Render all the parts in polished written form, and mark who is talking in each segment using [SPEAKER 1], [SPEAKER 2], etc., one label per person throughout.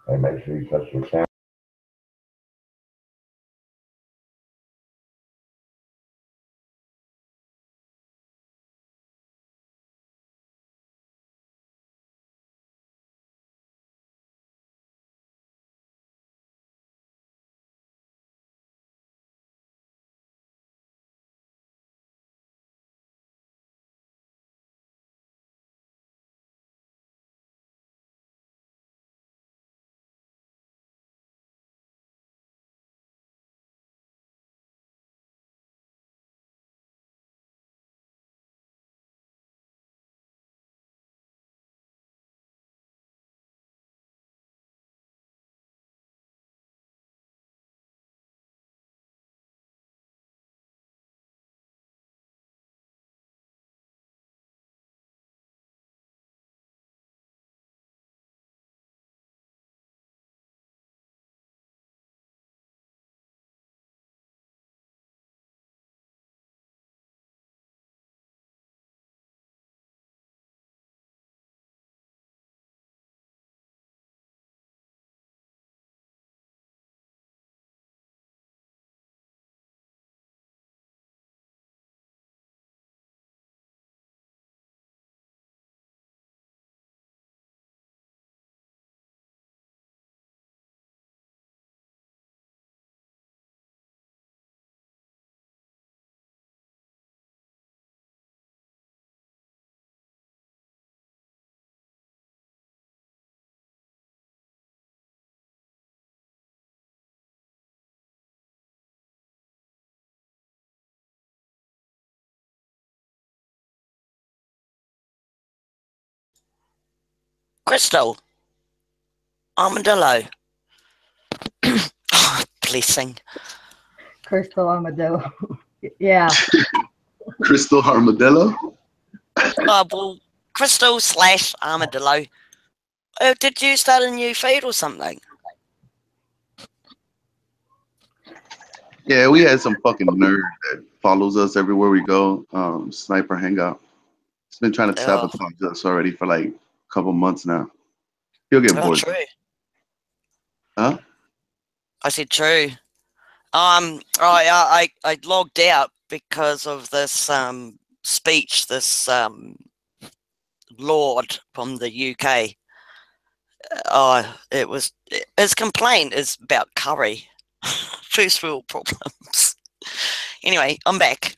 [SPEAKER 1] And make sure you touch your channel.
[SPEAKER 2] Crystal, armadillo. Oh, blessing.
[SPEAKER 3] Crystal armadillo. Yeah.
[SPEAKER 4] Crystal Armadillo.
[SPEAKER 2] Oh, well, Crystal slash armadillo. Did you start a new feed or something?
[SPEAKER 4] Yeah, we had some fucking nerd that follows us everywhere we go. Sniper Hangout. He's been trying to
[SPEAKER 2] Oh,
[SPEAKER 4] sabotage us already for like a couple months now. He'll get
[SPEAKER 2] oh,
[SPEAKER 4] bored.
[SPEAKER 2] true.
[SPEAKER 4] Huh?
[SPEAKER 2] I said true. I logged out because of this speech, this lord from the UK. His complaint is about curry, first world problems. Anyway, I'm back.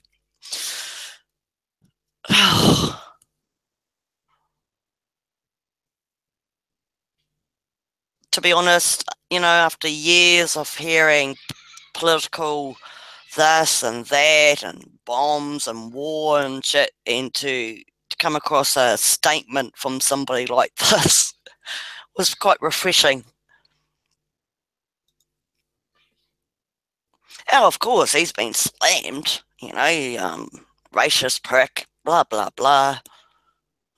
[SPEAKER 2] To be honest, after years of hearing political this and that and bombs and war and shit, and to come across a statement from somebody like this was quite refreshing. Oh, of course, he's been slammed, racist prick, blah, blah, blah.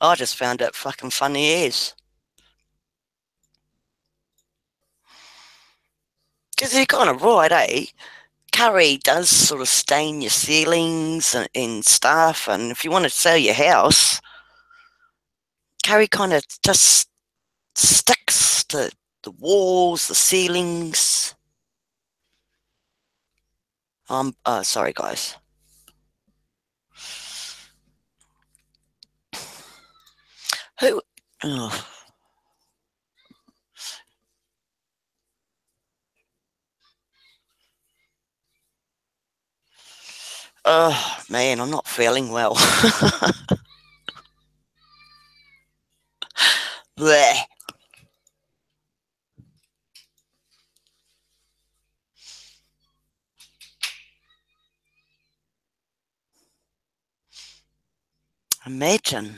[SPEAKER 2] I just found it fucking funny as. Because you're kind of right, eh? Curry does sort of stain your ceilings and stuff, and if you want to sell your house, curry kind of just sticks to the walls, the ceilings. Sorry, guys. Who? Oh, oh man, I'm not feeling well. Bleh. Imagine.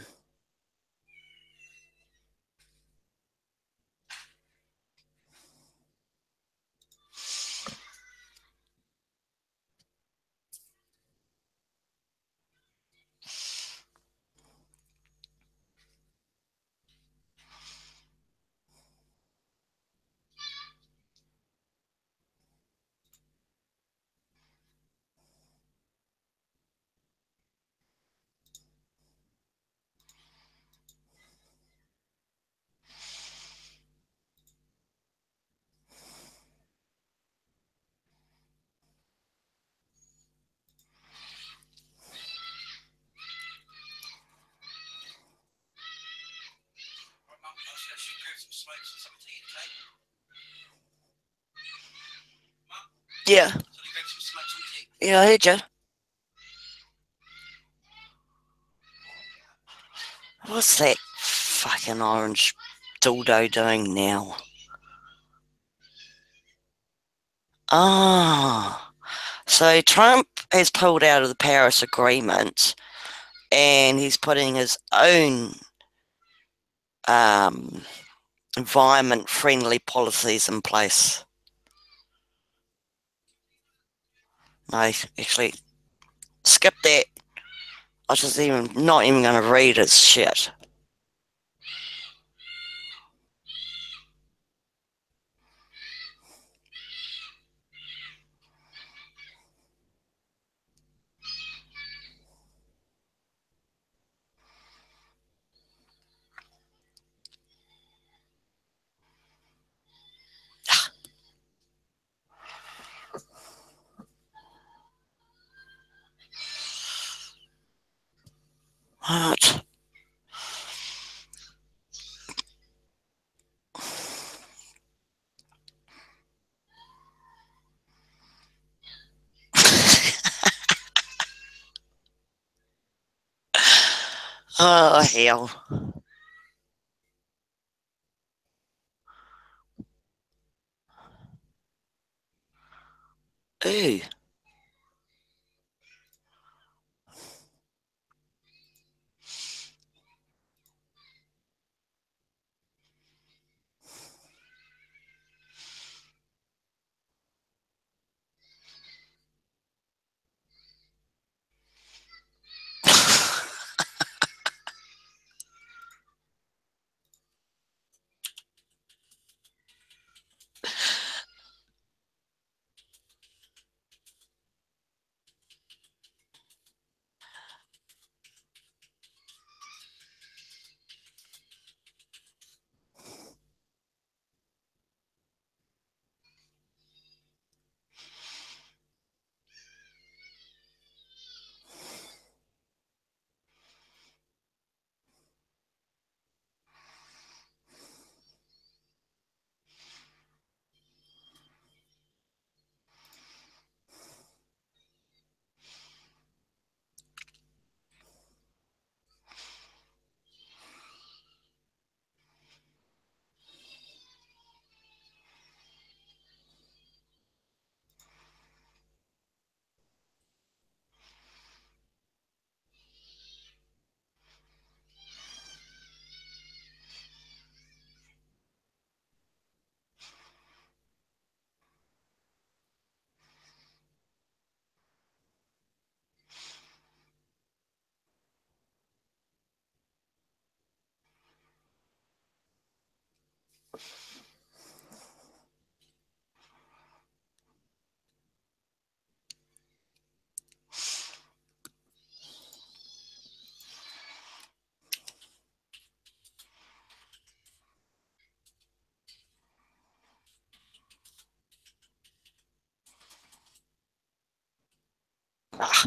[SPEAKER 2] Yeah. Yeah, I heard you. What's that fucking orange dildo doing now? Ah. So Trump has pulled out of the Paris Agreement and he's putting his own environment friendly policies in place. No, actually, skip that. I was just not even going to read his shit. What? Oh, hell. Ooh. Ah.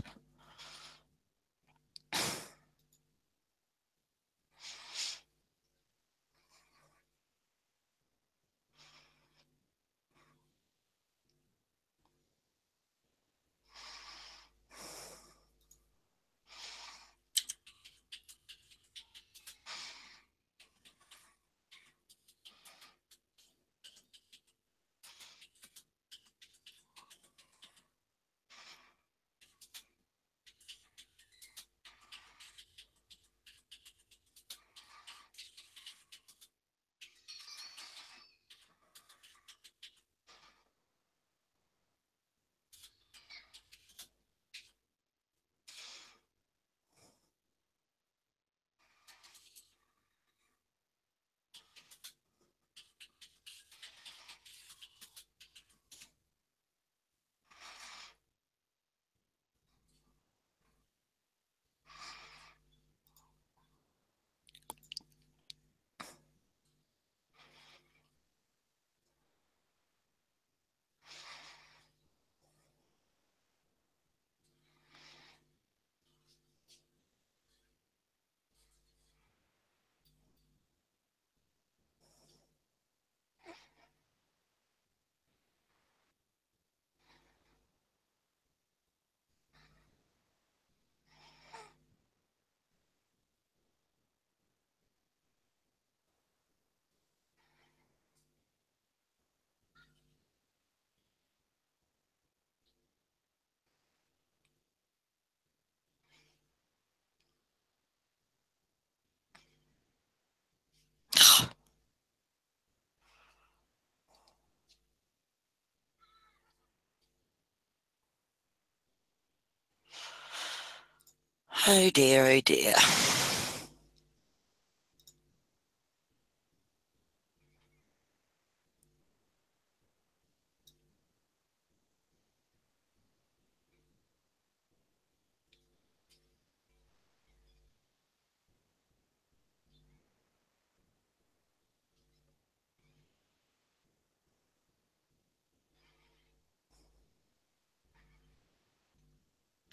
[SPEAKER 2] Oh dear, oh dear.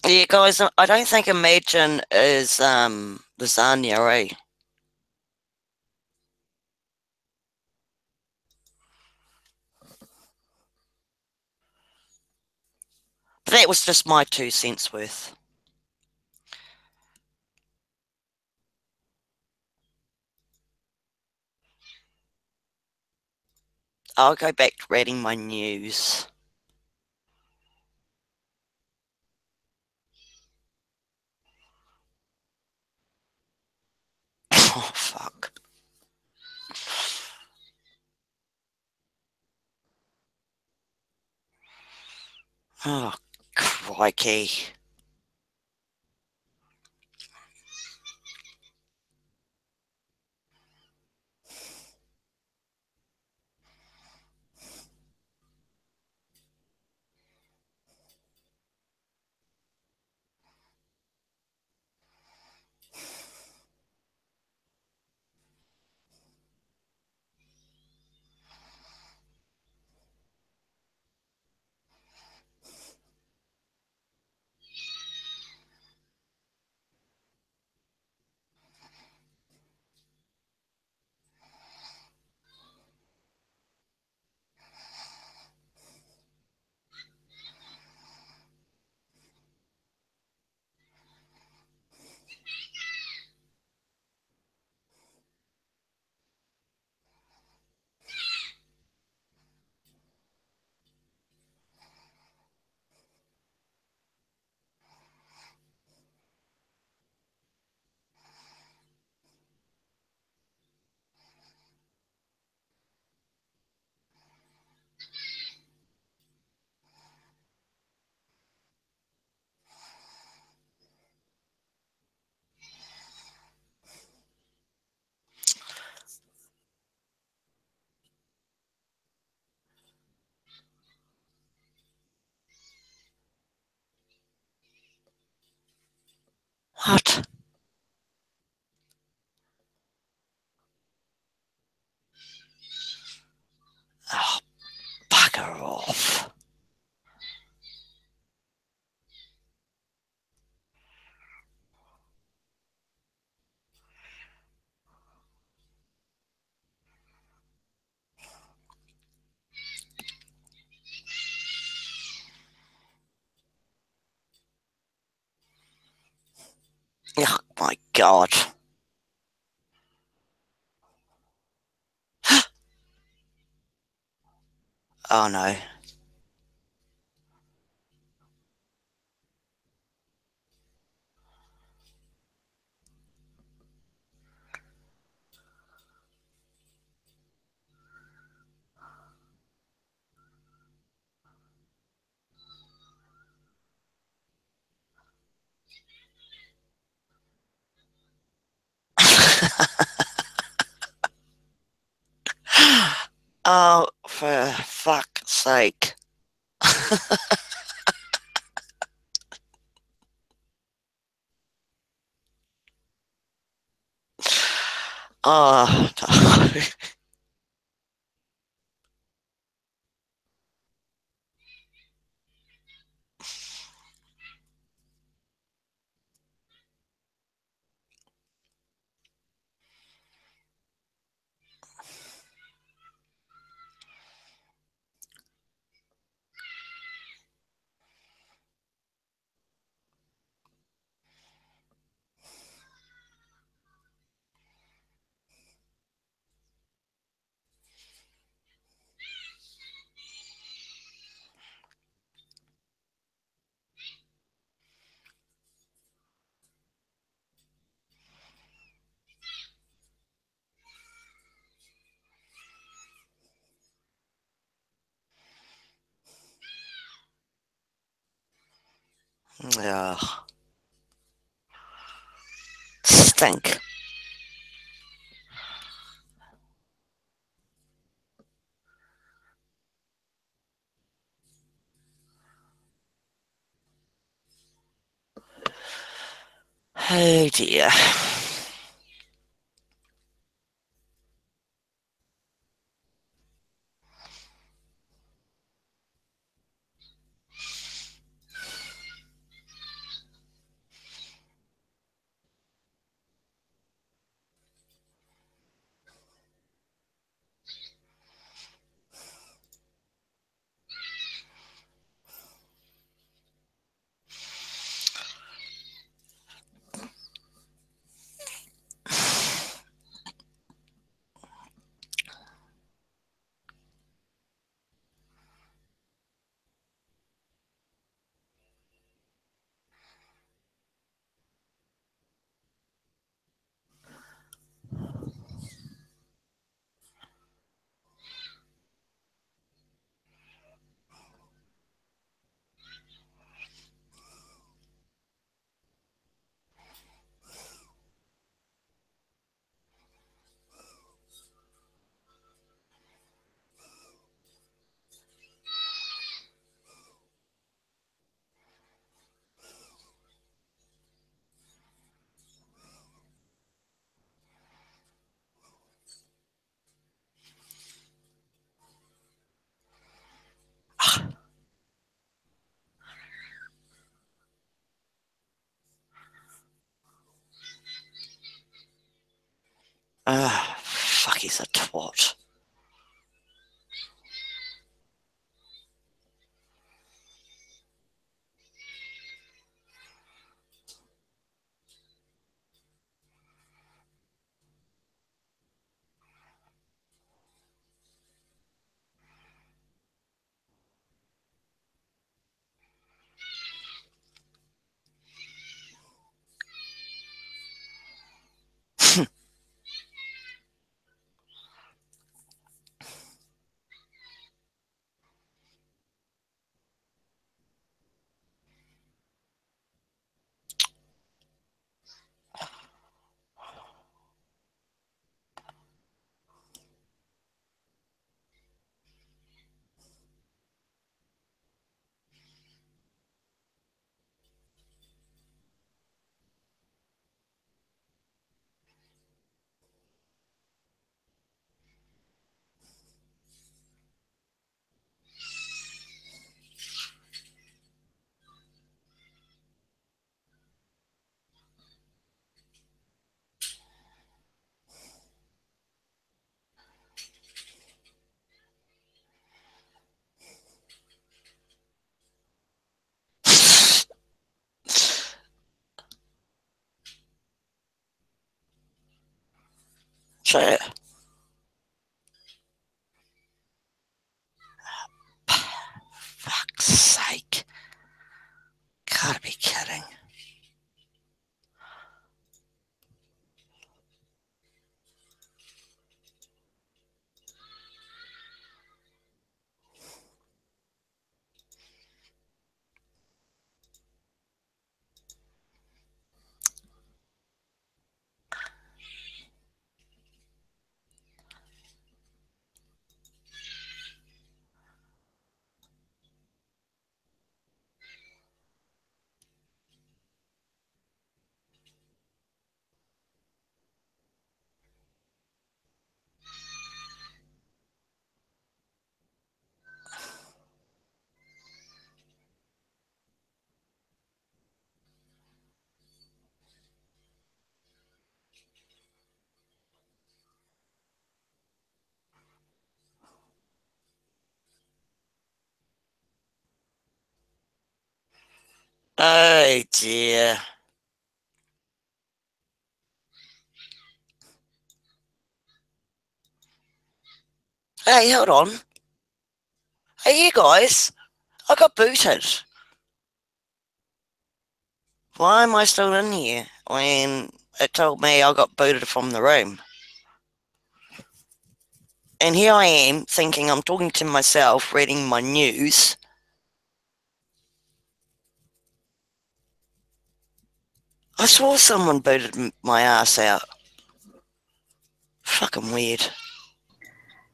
[SPEAKER 2] Yeah, guys, I don't think Imagine is lasagna, eh? But that was just my 2 cents worth. I'll go back to reading my news. Oh, fuck. Oh, crikey. What? Oh, bugger off. Oh, my God. Oh, no. Oh, for fuck's sake. Oh, no. Yeah. think? Oh dear. Ah, fuck, he's a twat. So, fuck's sake. Gotta be kidding. Oh dear. Hey, hold on. Hey, you guys. I got booted. Why am I still in here when it told me I got booted from the room? And here I am thinking I'm talking to myself, reading my news. I swore someone booted my ass out. Fucking weird.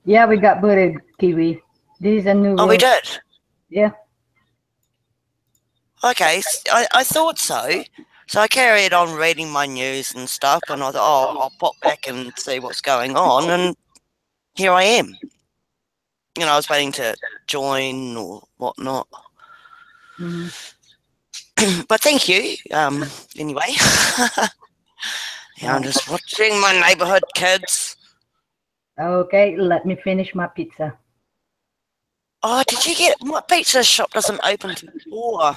[SPEAKER 3] Yeah, we got booted, Kiwi. These are new
[SPEAKER 2] Oh, we
[SPEAKER 3] rules.
[SPEAKER 2] did?
[SPEAKER 3] Yeah.
[SPEAKER 2] Okay, I thought so. So I carried on reading my news and stuff, and I thought, oh, I'll pop back and see what's going on, and here I am. I was waiting to join or whatnot.
[SPEAKER 3] Hmm.
[SPEAKER 2] But thank you. Anyway. Yeah, I'm just watching my neighborhood kids.
[SPEAKER 3] Okay, let me finish my pizza.
[SPEAKER 2] Oh, did you get my pizza shop doesn't open till 4.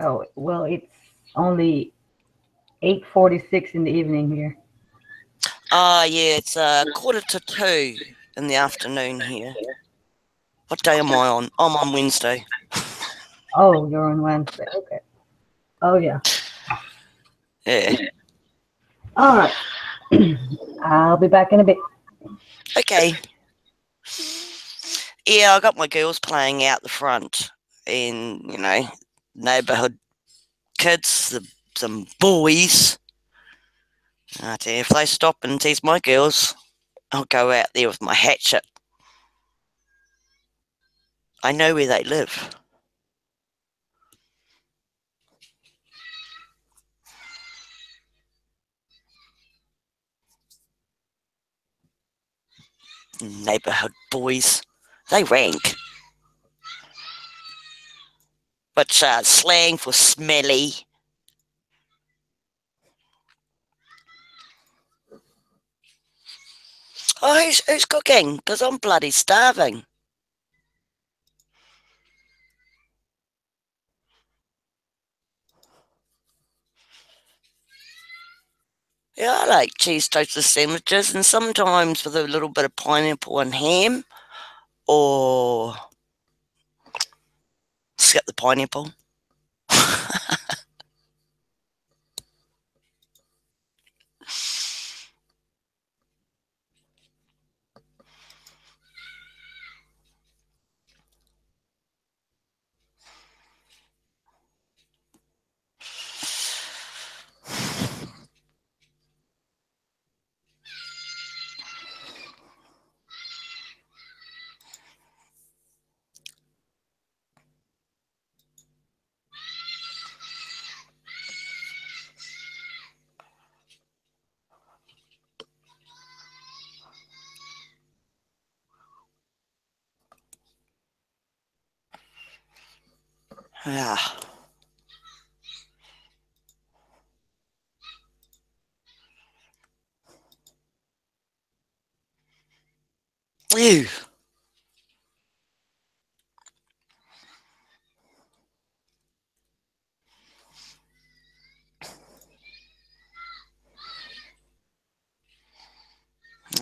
[SPEAKER 3] Oh, well, it's only 8:46 in the evening here.
[SPEAKER 2] Yeah, it's 1:45 in the afternoon here. What day am I on? I'm on Wednesday.
[SPEAKER 3] Oh, you're on Wednesday. Okay. Oh, yeah.
[SPEAKER 2] Yeah.
[SPEAKER 3] All right. I'll be back in a bit.
[SPEAKER 2] Okay. Yeah, I got my girls playing out the front, and neighborhood kids, some boys. I tell you, if they stop and tease my girls, I'll go out there with my hatchet. I know where they live. Neighborhood boys. They rank. But slang for smelly. Oh, who's cooking? Because I'm bloody starving. Yeah, I like cheese toasted sandwiches, and sometimes with a little bit of pineapple and ham, or skip the pineapple. Yeah. Ew.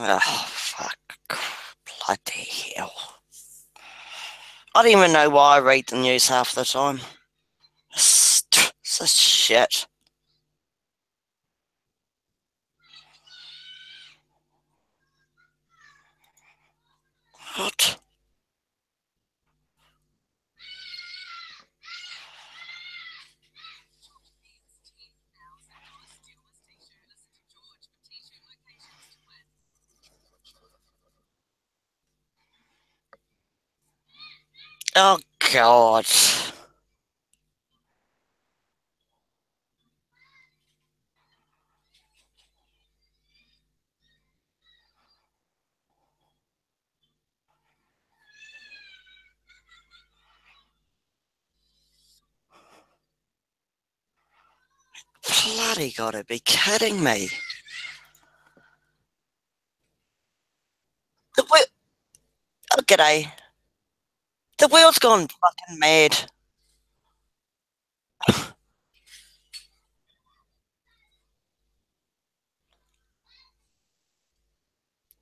[SPEAKER 2] Oh, fuck. Bloody hell. I don't even know why I read the news half the time. It's such shit. What? Oh, God. Bloody gotta be kidding me. The wheel. Oh, g'day. The wheel's gone fucking mad.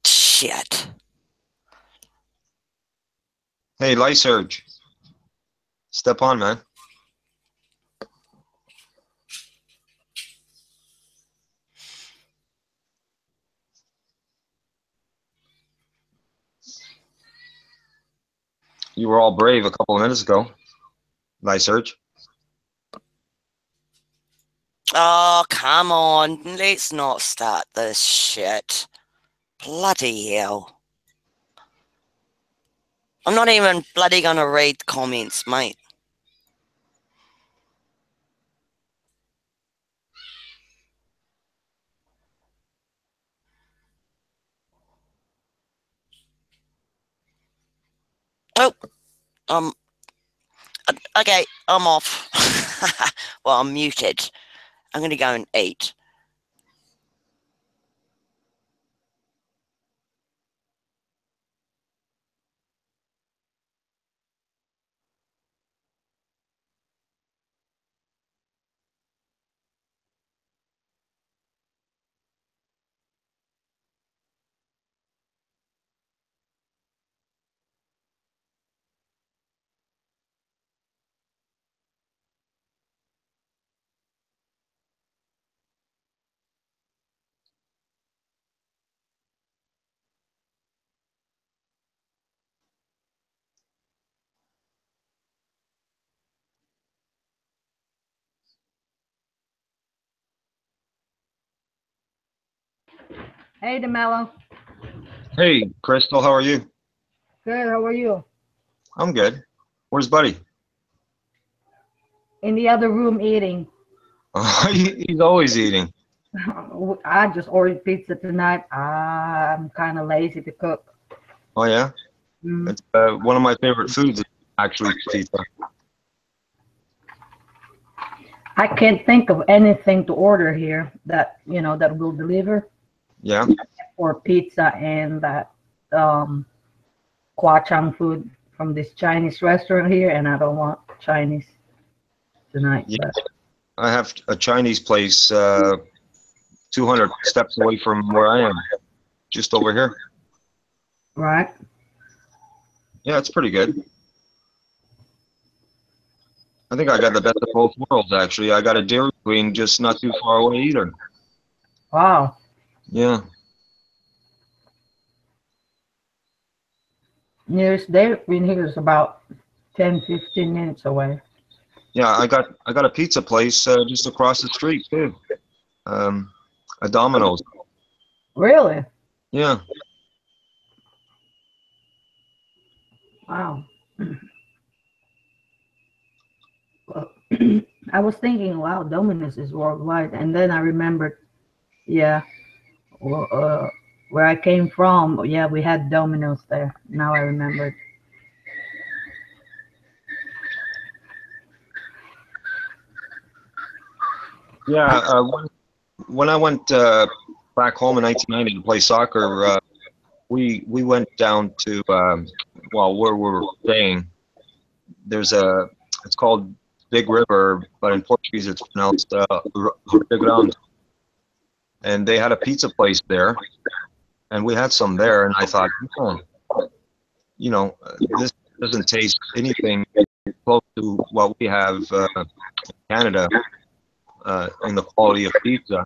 [SPEAKER 2] Shit.
[SPEAKER 1] Hey, Lysurge. Step on, man. You were all brave a couple of minutes ago. Lysurge.
[SPEAKER 2] Oh, come on. Let's not start this shit. Bloody hell. I'm not even bloody gonna read comments, mate. Oh, um, okay, I'm off. Well, I'm muted. I'm gonna go and eat.
[SPEAKER 3] Hey, DeMello.
[SPEAKER 1] Hey, Crystal, how are you?
[SPEAKER 3] Good. How are you?
[SPEAKER 1] I'm good. Where's Buddy?
[SPEAKER 3] In the other room eating.
[SPEAKER 1] He's always eating.
[SPEAKER 3] I just ordered pizza tonight. I'm kind of lazy to cook.
[SPEAKER 1] Oh yeah,
[SPEAKER 3] Mm.
[SPEAKER 1] it's one of my favorite foods, actually, pizza.
[SPEAKER 3] I can't think of anything to order here that that will deliver
[SPEAKER 1] Yeah,
[SPEAKER 3] for pizza and that Kwachang food from this Chinese restaurant here, and I don't want Chinese tonight.
[SPEAKER 1] yeah.
[SPEAKER 3] But
[SPEAKER 1] I have a Chinese place 200 steps away from where I am, just over here.
[SPEAKER 3] right,
[SPEAKER 1] Yeah, it's pretty good. I think I got the best of both worlds, actually. I got a Dairy Queen just not too far away either.
[SPEAKER 3] wow,
[SPEAKER 1] Yeah,
[SPEAKER 3] nearest Dairy Queen here is about 10-15 minutes away.
[SPEAKER 1] yeah. I got a pizza place just across the street too. Um, a Domino's.
[SPEAKER 3] Really?
[SPEAKER 1] Yeah,
[SPEAKER 3] Wow. Well, I was thinking, wow, Domino's is worldwide, and then I remembered, yeah, well, where I came from, yeah, we had Domino's there. Now I remembered.
[SPEAKER 1] yeah. When I went back home in 1990 to play soccer, we went down to well, where we were staying. There's it's called Big River, but in Portuguese it's pronounced Ribeirão. And they had a pizza place there, and we had some there, and I thought, oh, this doesn't taste anything close to what we have in Canada in the quality of pizza.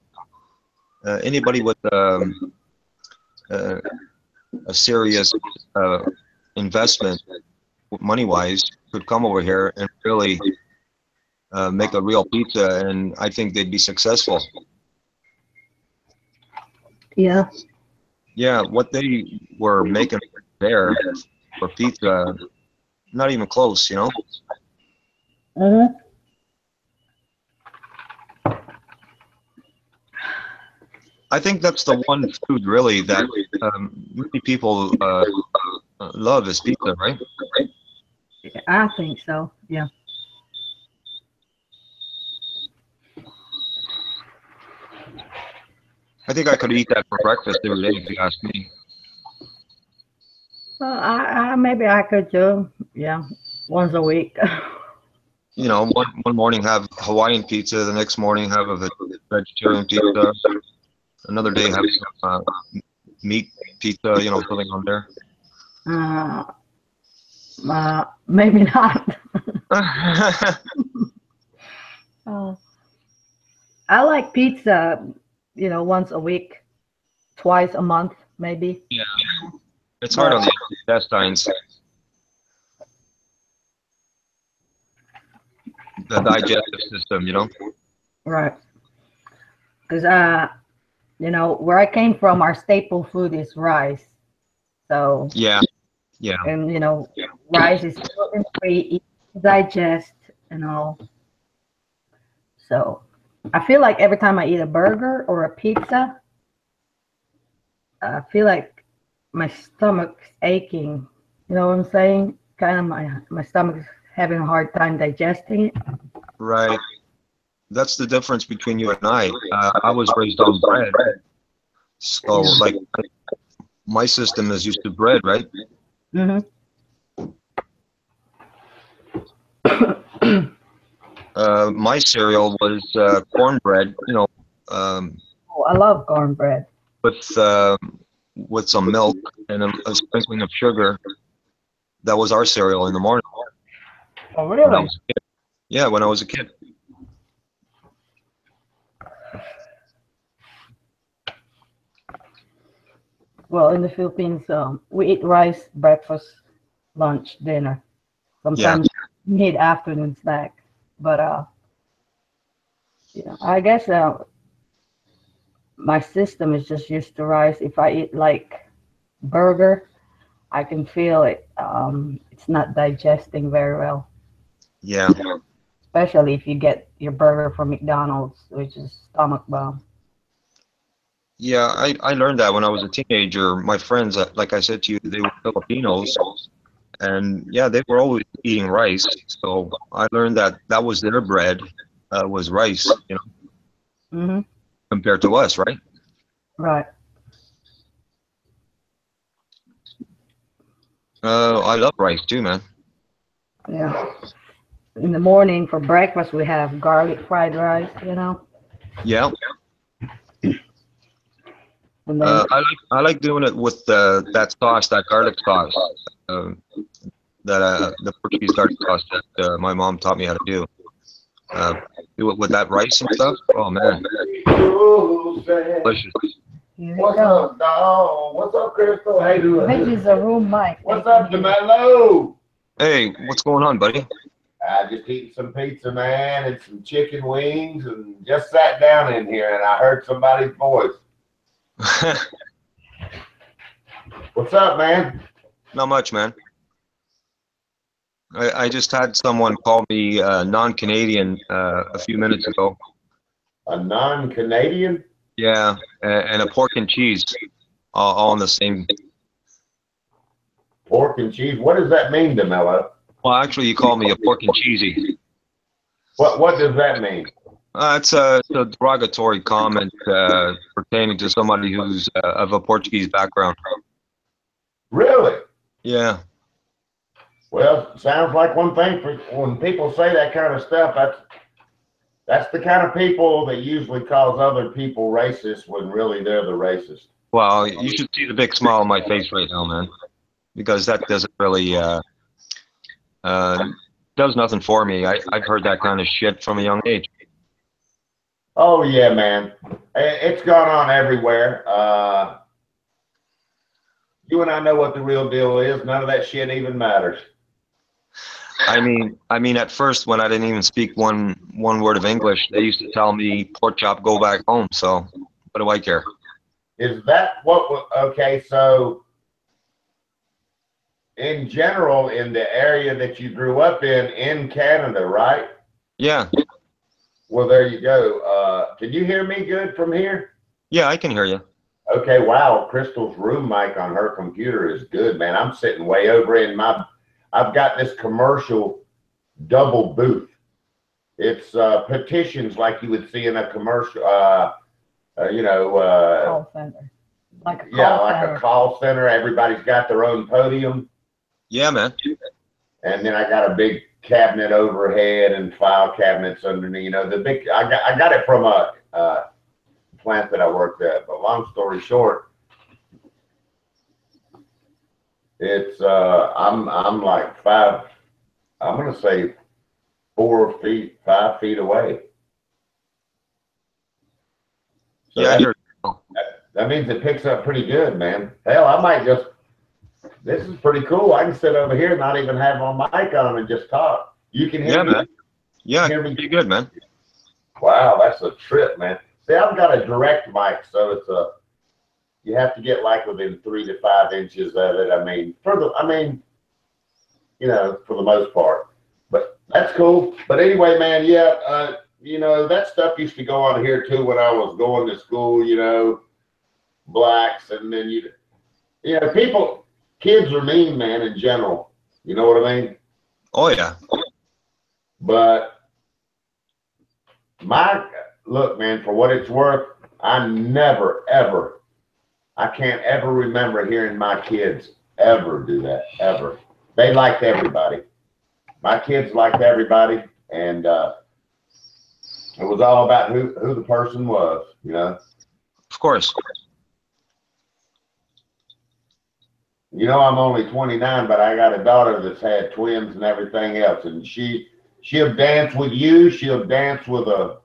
[SPEAKER 1] Anybody with uh, a serious investment, money-wise, could come over here and really make a real pizza, and I think they'd be successful.
[SPEAKER 3] Yeah.
[SPEAKER 1] Yeah, what they were making there for pizza, not even close,
[SPEAKER 3] Mm-hmm.
[SPEAKER 1] I think that's the one food really that many people love is pizza, right?
[SPEAKER 3] I think so. Yeah.
[SPEAKER 1] I think I could eat that for breakfast every day if you ask me.
[SPEAKER 3] Well, maybe I could too. Yeah, once a week.
[SPEAKER 1] One morning have Hawaiian pizza, the next morning have a vegetarian pizza, another day have some meat pizza, something on there.
[SPEAKER 3] Maybe not. Uh, I like pizza, once a week, twice a month, maybe.
[SPEAKER 1] Yeah, it's hard on the intestines, the digestive system.
[SPEAKER 3] Right. Because you know, where I came from, our staple food is rice. So
[SPEAKER 1] Yeah, yeah,
[SPEAKER 3] and you know, rice is gluten free, easy to digest, and all. So I feel like every time I eat a burger or a pizza, I feel like my stomach's aching. You know what I'm saying? Kind of my stomach's having a hard time digesting it.
[SPEAKER 1] right. That's the difference between you and I. I was raised on bread, so
[SPEAKER 3] Yeah.
[SPEAKER 1] like my system is used to bread, right?
[SPEAKER 3] Hmm.
[SPEAKER 1] My cereal was cornbread, you know, um,
[SPEAKER 3] Oh, I love cornbread.
[SPEAKER 1] with with some milk and a sprinkling of sugar. That was our cereal in the morning
[SPEAKER 3] Oh,
[SPEAKER 1] when I
[SPEAKER 3] really?
[SPEAKER 1] was a kid. Yeah, when I was a kid.
[SPEAKER 3] Well, in the Philippines, we eat rice breakfast, lunch, dinner.
[SPEAKER 1] Yeah,
[SPEAKER 3] Sometimes mid-afternoon snack. But you know, I guess my system is just used to rice. If I eat like burger, I can feel it. It's not digesting very well,
[SPEAKER 1] yeah,
[SPEAKER 3] especially if you get your burger from McDonald's, which is stomach bomb.
[SPEAKER 1] yeah. I learned that when I was a teenager. My friends, like I said to you, they were Filipinos, and yeah, they were always eating rice. So I learned that that was their bread, was rice, you know,
[SPEAKER 3] Hmm.
[SPEAKER 1] compared to us, right?
[SPEAKER 3] Right.
[SPEAKER 1] I love rice too, man.
[SPEAKER 3] Yeah. In the morning for breakfast, we have garlic fried rice, you know,
[SPEAKER 1] Yeah,
[SPEAKER 3] and then
[SPEAKER 1] I like doing it with that sauce, that garlic sauce, uh, that the Portuguese garlic sauce that my mom taught me how to do. Uh, do it with that rice and stuff. Oh man, delicious.
[SPEAKER 3] here we
[SPEAKER 5] What's
[SPEAKER 3] go.
[SPEAKER 5] up, dog? What's up, Crystal? How you doing?
[SPEAKER 3] Which is a room mic.
[SPEAKER 5] What's up, DeMello?
[SPEAKER 1] Hey, what's going on, buddy?
[SPEAKER 5] I just eating some pizza, man, and some chicken wings, and just sat down in here, and I heard somebody's voice. What's up, man?
[SPEAKER 1] Not much, man. I just had someone call me non-Canadian a few minutes ago.
[SPEAKER 5] A non-Canadian?
[SPEAKER 1] Yeah, and a pork and cheese, all in the same.
[SPEAKER 5] Pork and cheese? What does that mean, DeMello?
[SPEAKER 1] Well, actually, you called me a pork and cheesy.
[SPEAKER 5] What does that mean?
[SPEAKER 1] It's a derogatory comment pertaining to somebody who's of a Portuguese background.
[SPEAKER 5] Really?
[SPEAKER 1] Yeah.
[SPEAKER 5] Well, sounds like one thing for when people say that kind of stuff, that's the kind of people that usually calls other people racist when really they're the racist.
[SPEAKER 1] Well, you should see the big smile on my face right now, man, because that doesn't really does nothing for me. I've heard that kind of shit from a young age.
[SPEAKER 5] Oh yeah, man. It's gone on everywhere. You and I know what the real deal is. None of that shit even matters.
[SPEAKER 1] I mean, at first when I didn't even speak one word of English, they used to tell me, "Pork chop, go back home." So, what do I care?
[SPEAKER 5] Is that what? Okay, so in general, in the area that you grew up in Canada, right?
[SPEAKER 1] Yeah,
[SPEAKER 5] Well, there you go. Can you hear me good from here?
[SPEAKER 1] yeah, I can hear you.
[SPEAKER 5] Okay, wow. Crystal's room mic on her computer is good, man. I'm sitting way over in I've got this commercial double booth. It's petitions like you would see in a commercial,
[SPEAKER 3] Call center. Like a
[SPEAKER 5] yeah,
[SPEAKER 3] call
[SPEAKER 5] like
[SPEAKER 3] center.
[SPEAKER 5] a call center. Everybody's got their own podium.
[SPEAKER 1] Yeah, man.
[SPEAKER 5] And then I got a big cabinet overhead and file cabinets underneath. You know, the big. I got it from a plant that I worked at. But long story short, it's I'm like I'm gonna say 4 feet, 5 feet away. So
[SPEAKER 1] Yeah, I hear.
[SPEAKER 5] that means it picks up pretty good, man. Hell, I might just. This is pretty cool. I can sit over here, and not even have my mic on, and just talk. You can hear
[SPEAKER 1] Yeah,
[SPEAKER 5] me.
[SPEAKER 1] man. Yeah,
[SPEAKER 5] Hear me?
[SPEAKER 1] pretty good, man.
[SPEAKER 5] Wow, that's a trip, man. See, I've got a direct mic, so it's you have to get like within 3 to 5 inches of it. I mean, you know, for the most part. But that's cool. But anyway, man, yeah, you know, that stuff used to go on here too when I was going to school, you know, blacks, and then you know, kids are mean, man, in general. You know what I mean?
[SPEAKER 1] Oh yeah.
[SPEAKER 5] But look, man, for what it's worth, I can't ever remember hearing my kids ever do that, ever. They liked everybody. My kids liked everybody, and it was all about who the person was, you know?
[SPEAKER 1] Of course.
[SPEAKER 5] You know, I'm only 29, but I got a daughter that's had twins and everything else, and she'll dance with you, she'll dance with a...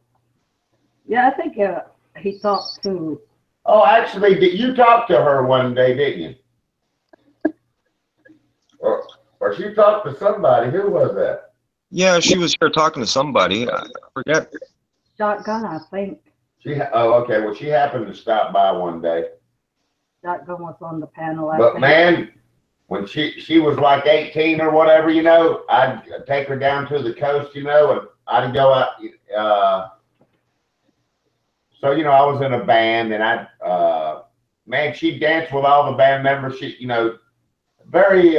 [SPEAKER 3] Yeah, I think he talked to...
[SPEAKER 5] Oh, actually, you talked to her one day, didn't you? Or she talked to somebody. Who was that?
[SPEAKER 1] Yeah, she was here talking to somebody. I forget.
[SPEAKER 3] Shotgun, I think.
[SPEAKER 5] Oh, okay. Well, she happened to stop by one day.
[SPEAKER 3] Shotgun was on the panel. I
[SPEAKER 5] But
[SPEAKER 3] think.
[SPEAKER 5] man, when she was like 18 or whatever, you know, I'd take her down to the coast, you know, and I'd go out. So, you know, I was in a band, and man, she danced with all the band members. She, you know, very,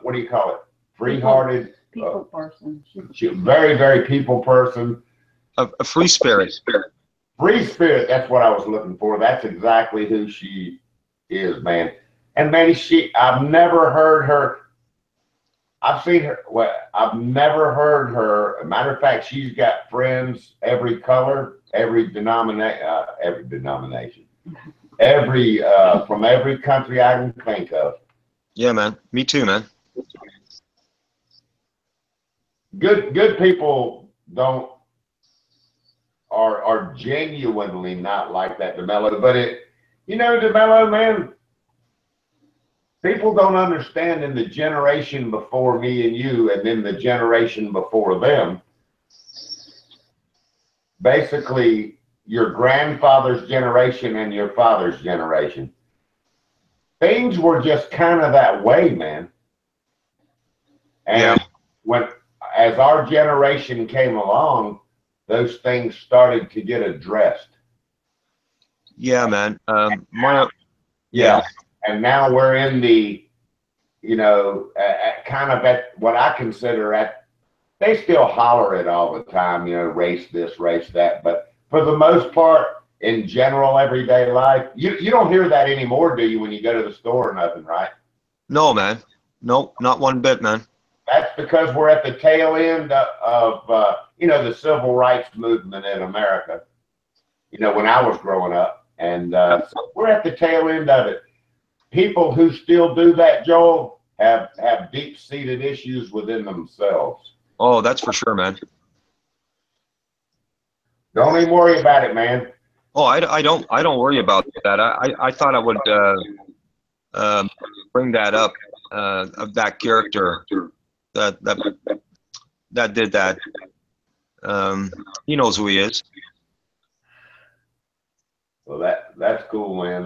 [SPEAKER 5] what do you call it? Free-hearted.
[SPEAKER 3] People person.
[SPEAKER 5] She was very, very people person.
[SPEAKER 1] A free spirit.
[SPEAKER 5] Free spirit, that's what I was looking for. That's exactly who she is, man. And man, I've never heard her. I've seen her. Well, I've never heard her. As a matter of fact, she's got friends every color, every denomination, from every country I can think of.
[SPEAKER 1] Yeah, man. Me too, man.
[SPEAKER 5] Good people are genuinely not like that, DeMello. But you know, DeMello, man, people don't understand in the generation before me and you, and then the generation before them. Basically, your grandfather's generation and your father's generation. Things were just kind of that way, man. And as our generation came along, those things started to get addressed.
[SPEAKER 1] Yeah, man.
[SPEAKER 5] Yeah. And now we're in the, you know, kind of at what I consider they still holler it all the time, you know, race this, race that. But for the most part, in general, everyday life, you don't hear that anymore, do you, when you go to the store or nothing, right?
[SPEAKER 1] No, man. Nope, not one bit, man.
[SPEAKER 5] That's because we're at the tail end of you know, the civil rights movement in America, you know, when I was growing up. And so we're at the tail end of it. People who still do that, Joel, have deep-seated issues within themselves.
[SPEAKER 1] Oh, that's for sure, man.
[SPEAKER 5] Don't even worry about it, man.
[SPEAKER 1] Oh, I don't worry about that. I thought I would bring that up, of that character that did that. He knows who he is.
[SPEAKER 5] Well, that's cool, man.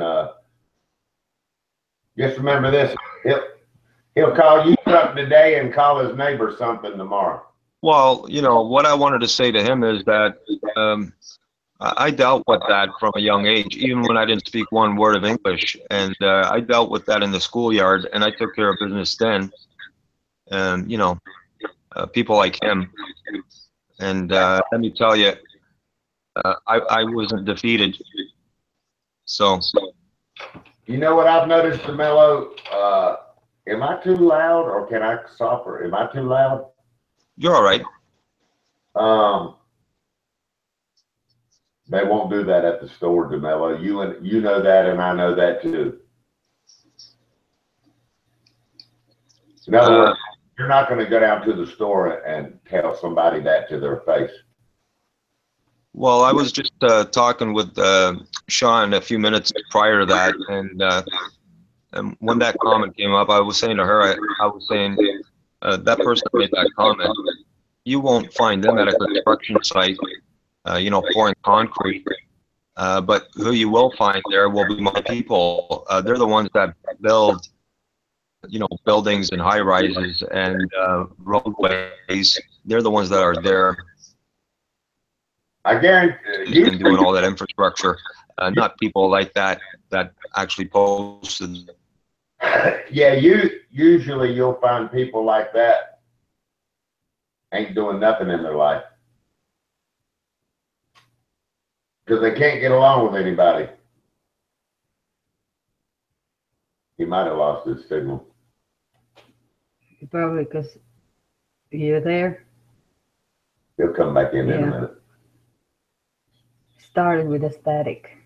[SPEAKER 5] Just remember this: he'll call you something today and call his neighbor something tomorrow.
[SPEAKER 1] Well, you know what I wanted to say to him is that I dealt with that from a young age, even when I didn't speak one word of English, and I dealt with that in the schoolyard, and I took care of business then. And you know, people like him, and let me tell you, I wasn't defeated. So.
[SPEAKER 5] You know what I've noticed, DeMello? Am I too loud, or can I softer? Am I too loud?
[SPEAKER 1] You're all right.
[SPEAKER 5] They won't do that at the store, DeMello. You know that, and I know that too. In other words, you're not going to go down to the store and tell somebody that to their face.
[SPEAKER 1] Well, I was just talking with Sean a few minutes prior to that, and when that comment came up, I was saying to her, I was saying, that person that made that comment, you won't find them at a construction site, you know, pouring concrete But who you will find there will be my people. They're the ones that build, buildings and high rises and roadways. They're the ones that are there
[SPEAKER 5] I guarantee you.
[SPEAKER 1] and doing all that infrastructure. Not people like that actually posted.
[SPEAKER 5] Yeah, usually you'll find people like that ain't doing nothing in their life because they can't get along with anybody. He might have lost his signal.
[SPEAKER 3] Probably because you're there.
[SPEAKER 5] He'll come back in a
[SPEAKER 3] Yeah.
[SPEAKER 5] minute.
[SPEAKER 3] Started with a static.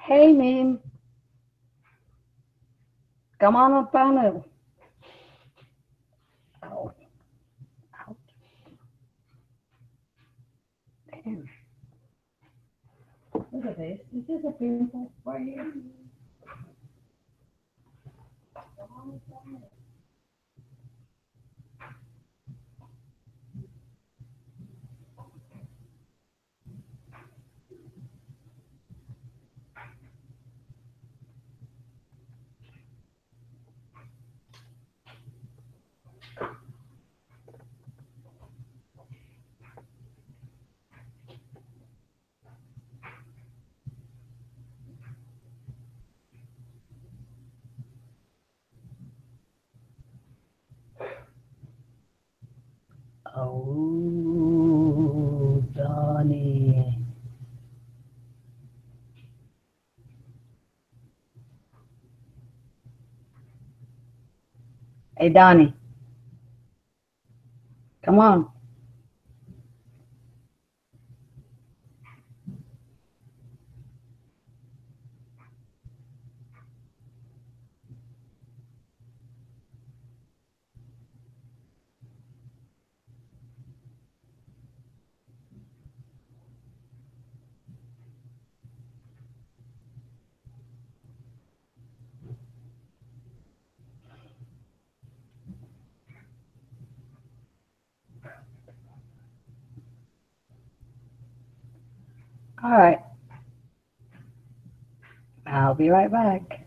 [SPEAKER 3] Hey, Mim. Come on up, panel. Ow. Ow. Damn. Look at this. Is this a pimple right here? Oh, Donnie. Hey, Donnie. Come on. All right. I'll be right back.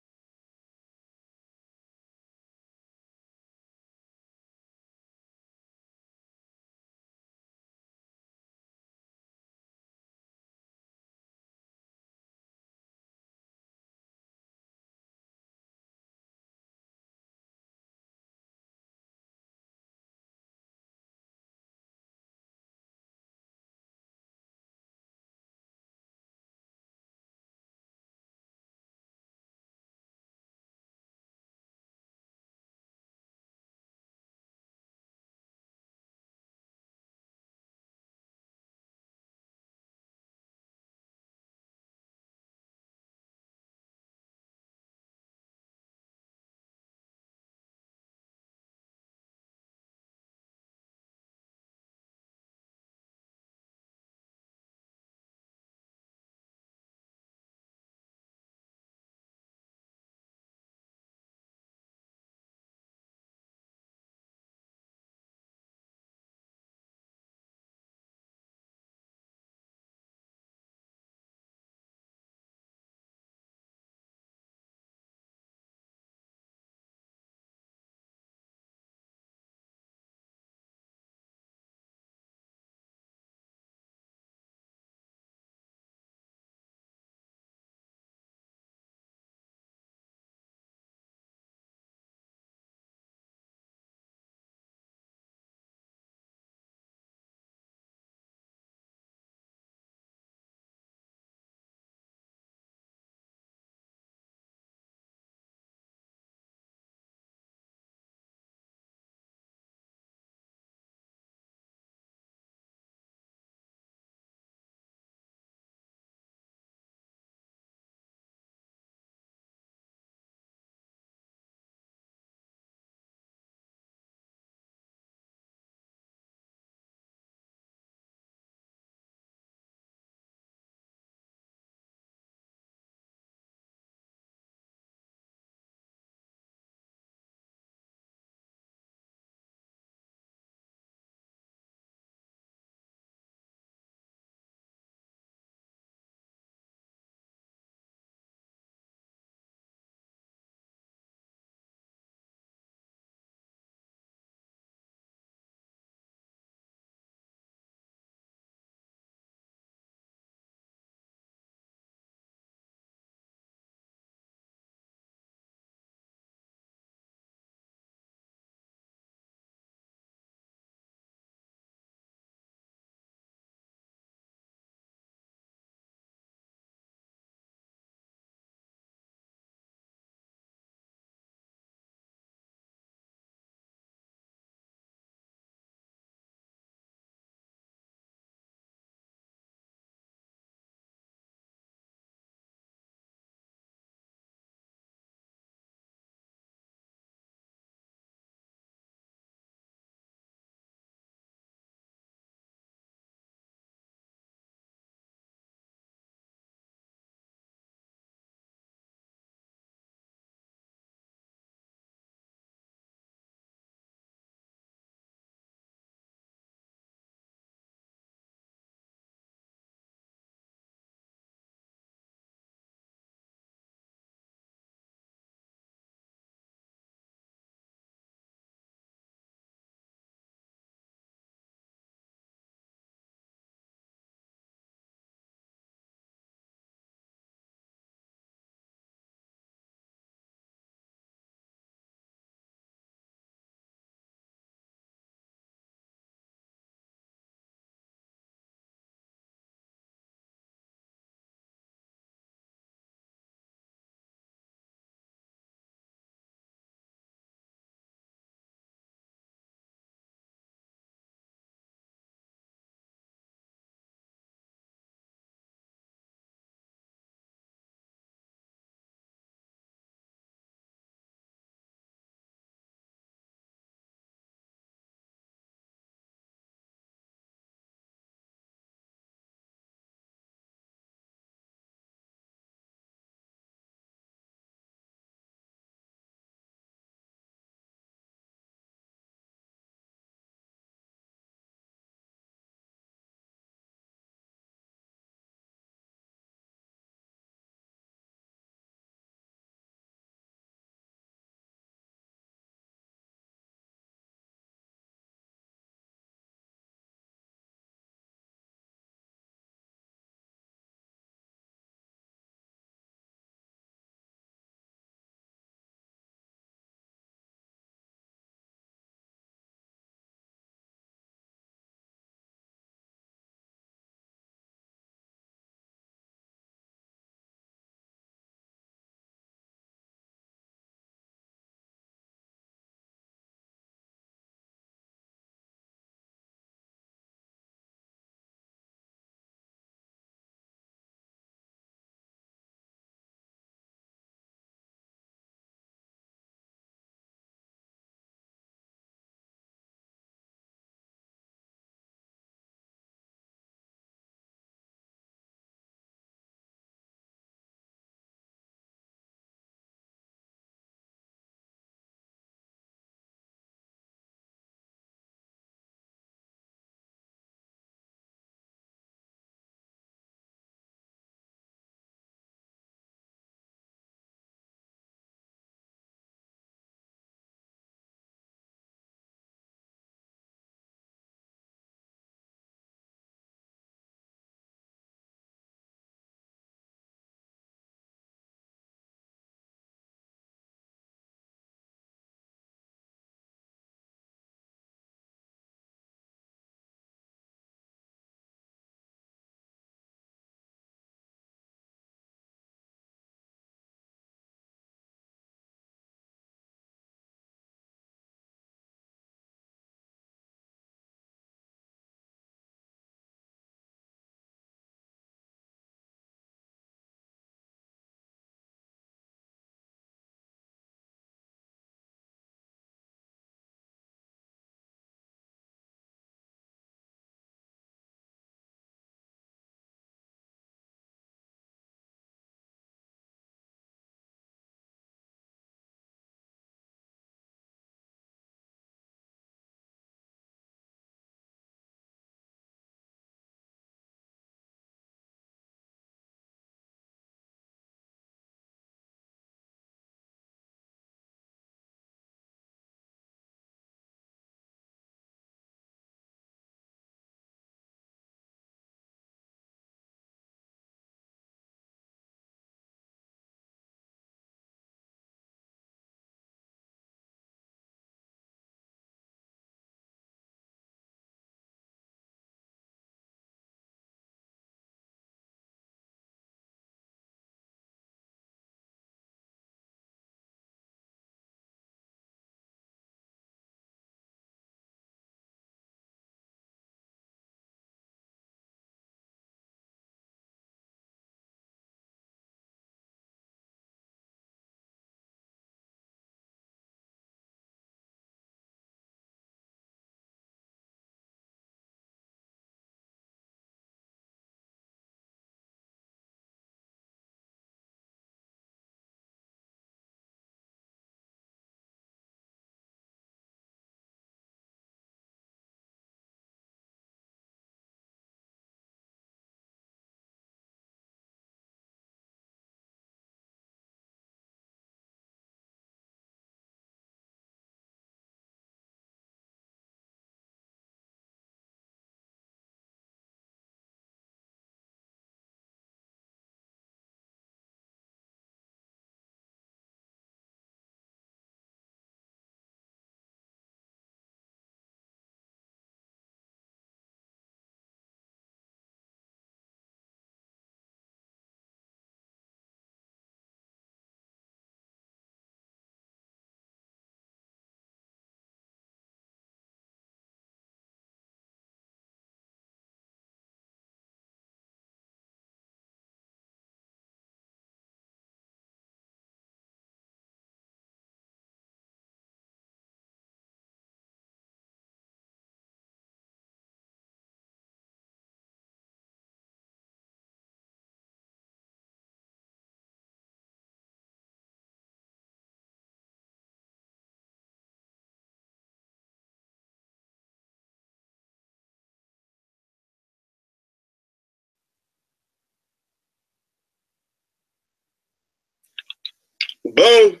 [SPEAKER 6] Boom.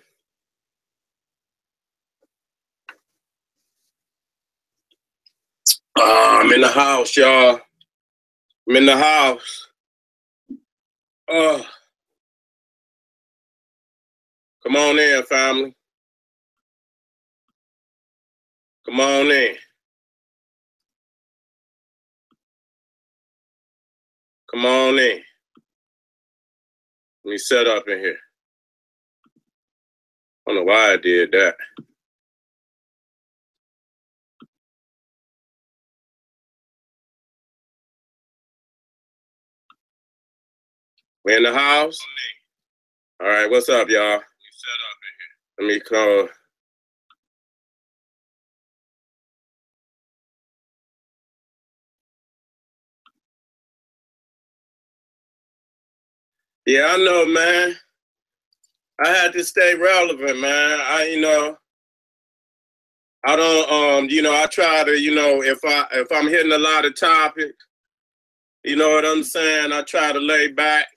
[SPEAKER 6] I'm in the house, y'all. I'm in the house. Come on in, family. Come on in. Come on in. Let me set up in here. I don't know why I did that. We in the house? All right, what's up, y'all? Let me call. Yeah, I know, man. I had to stay relevant, man. I don't, I try to, if I'm hitting a lot of topics, you know what I'm saying? I try to lay back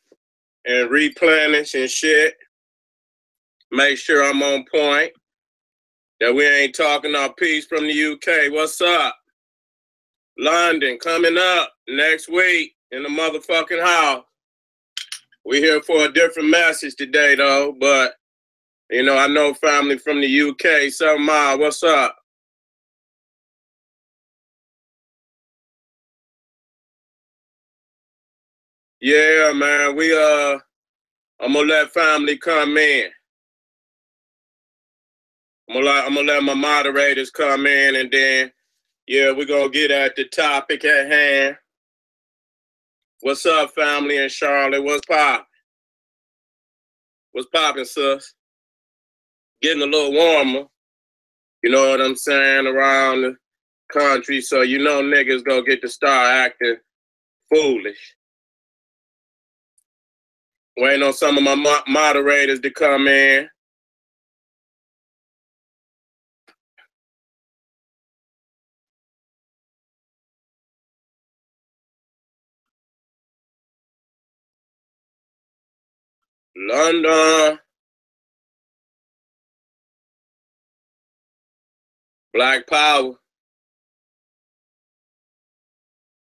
[SPEAKER 6] and replenish and shit. Make sure I'm on point. That we ain't talking our piece from the UK. What's up? London coming up next week in the motherfucking house. We here for a different message today, though. But, I know family from the UK. So, what's up? Yeah, man. I'm gonna let family come in. I'm gonna let my moderators come in, and then, yeah, we're gonna get at the topic at hand. What's up, family in Charlotte? What's poppin'? What's poppin', sis? Getting a little warmer. You know what I'm saying? Around the country, so niggas gonna get to start acting foolish. Waiting on some of my moderators to come in. London. Black Power.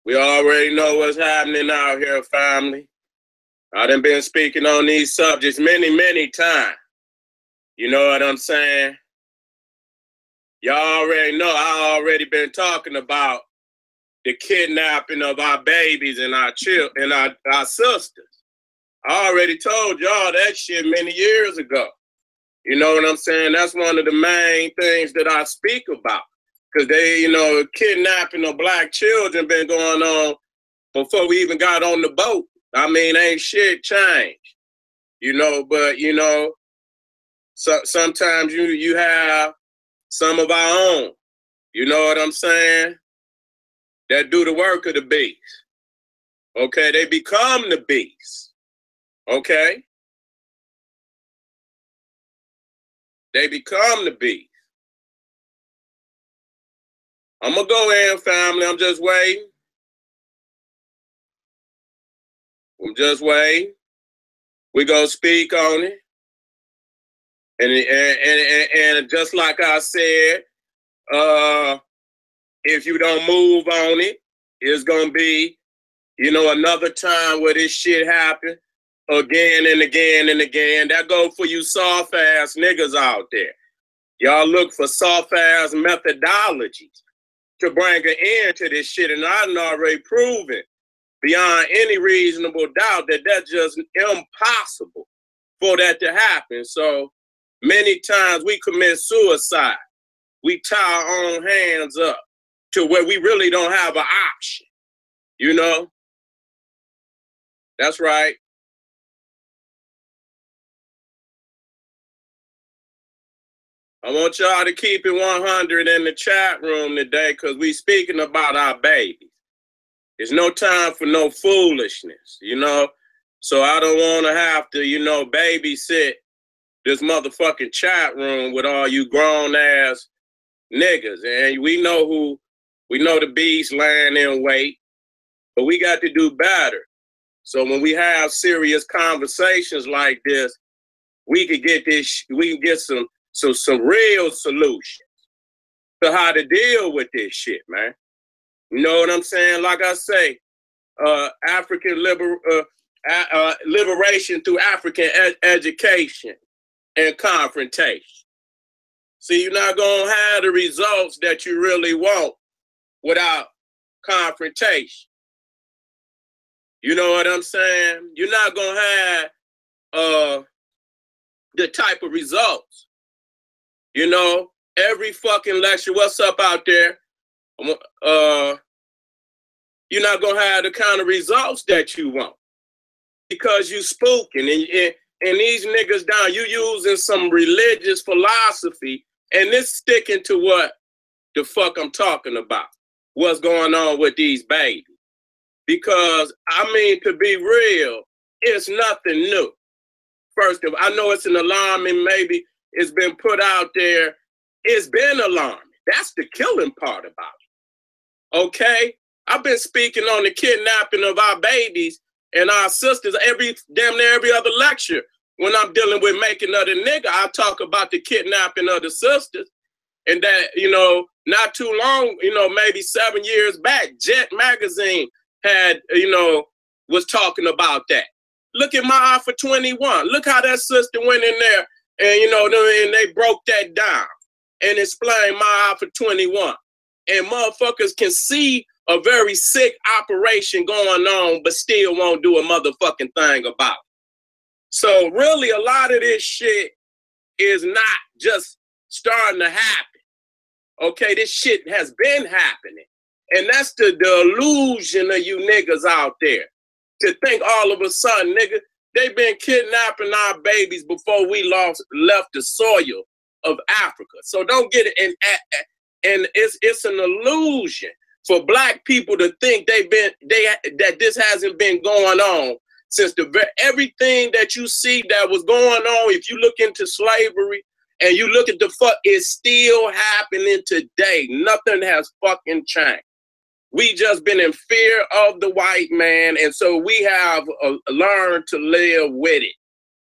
[SPEAKER 6] We already know what's happening out here, family. I done been speaking on these subjects many, many times. You know what I'm saying? Y'all already know I already been talking about the kidnapping of our babies and our children and our sisters. I already told y'all that shit many years ago. You know what I'm saying? That's one of the main things that I speak about. Because kidnapping of black children been going on before we even got on the boat. I mean, ain't shit changed. But so, sometimes you have some of our own, you know what I'm saying, that do the work of the beast. Okay, they become the beast. Okay? They become the beast. I'm going to go in, family. I'm just waiting. We going to speak on it. And just like I said, if you don't move on it, it's going to be, another time where this shit happen again and again and again. That go for you soft-ass niggas out there. Y'all look for soft-ass methodologies to bring an end to this shit, and I've already proven beyond any reasonable doubt that that's just impossible for that to happen. So many times we commit suicide. We tie our own hands up to where we really don't have an option. That's right. I want y'all to keep it 100 in the chat room today because we speaking about our babies. There's no time for no foolishness, So I don't want to have to, babysit this motherfucking chat room with all you grown ass niggas. And we know the beast laying in wait, but we got to do better. So when we have serious conversations like this, we could get this. We can get some real solutions to how to deal with this shit, man. You know what I'm saying? Like I say, African liberation through African education and confrontation. See, you're not gonna have the results that you really want without confrontation. You know what I'm saying? You're not gonna have the type of results. You know, every fucking lecture, what's up out there? You're not gonna have the kind of results that you want because you spooking and these niggas down. You using some religious philosophy, and this sticking to what the fuck I'm talking about. What's going on with these babies? Because I mean, to be real, it's nothing new. First of all, I know it's an alarming. Maybe it's been put out there. It's been alarming. That's the killing part about it. Okay. I've been speaking on the kidnapping of our babies and our sisters damn near every other lecture. When I'm dealing with making of the nigga, I talk about the kidnapping of the sisters. And that, you know, not too long, you know, maybe 7 years back, Jet Magazine had, you know, was talking about that. Look at My Eye for 21. Look how that sister went in there and, you know, and they broke that down and explained My Eye for 21. And motherfuckers can see a very sick operation going on, but still won't do a motherfucking thing about it. So really, a lot of this shit is not just starting to happen. Okay, this shit has been happening. And that's the illusion of you niggas out there. To think all of a sudden, nigga, they've been kidnapping our babies before we left the soil of Africa. So don't get it. And it's an illusion for black people to think that this hasn't been going on since everything that you see that was going on. If you look into slavery and you look at the fuck, it's still happening today. Nothing has fucking changed. We just been in fear of the white man, and so we have learned to live with it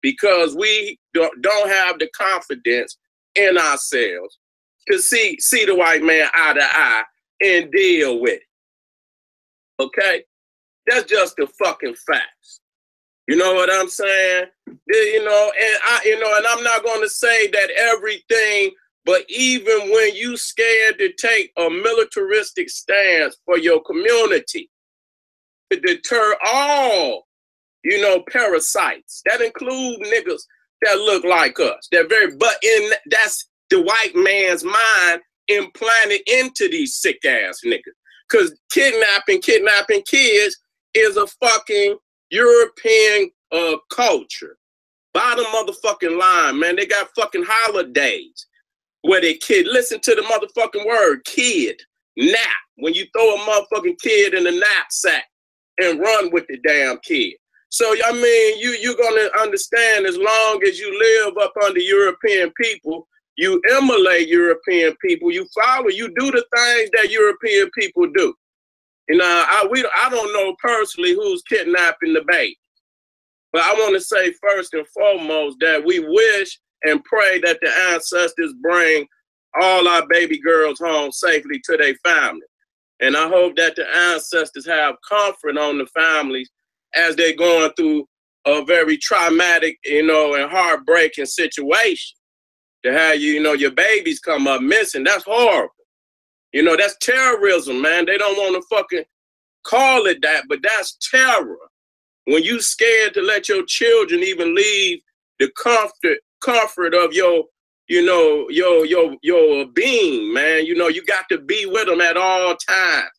[SPEAKER 6] because we don't have the confidence in ourselves to see the white man eye to eye and deal with it. Okay? That's just the fucking facts. You know what I'm saying? You know, and I'm not going to say that everything, but even when you scared to take a militaristic stance for your community to deter all, you know, parasites, that include niggas that look like us. That's the white man's mind implanted into these sick ass niggas. Cause kidnapping kids is a fucking European culture. Bottom motherfucking line, man. They got fucking holidays where they listen to the motherfucking word, kid, nap. When you throw a motherfucking kid in the knapsack and run with the damn kid. So, I mean, you're gonna understand as long as you live up under European people, you emulate European people, you follow, you do the things that European people do. You know, I don't know personally who's kidnapping the baby. But I want to say first and foremost that we wish and pray that the ancestors bring all our baby girls home safely to their family. And I hope that the ancestors have comfort on the families as they're going through a very traumatic, you know, and heartbreaking situation. To have your babies come up missing, that's horrible. You know, that's terrorism, man. They don't want to fucking call it that, but that's terror. When you scared to let your children even leave the comfort of your being, man. You know, you got to be with them at all times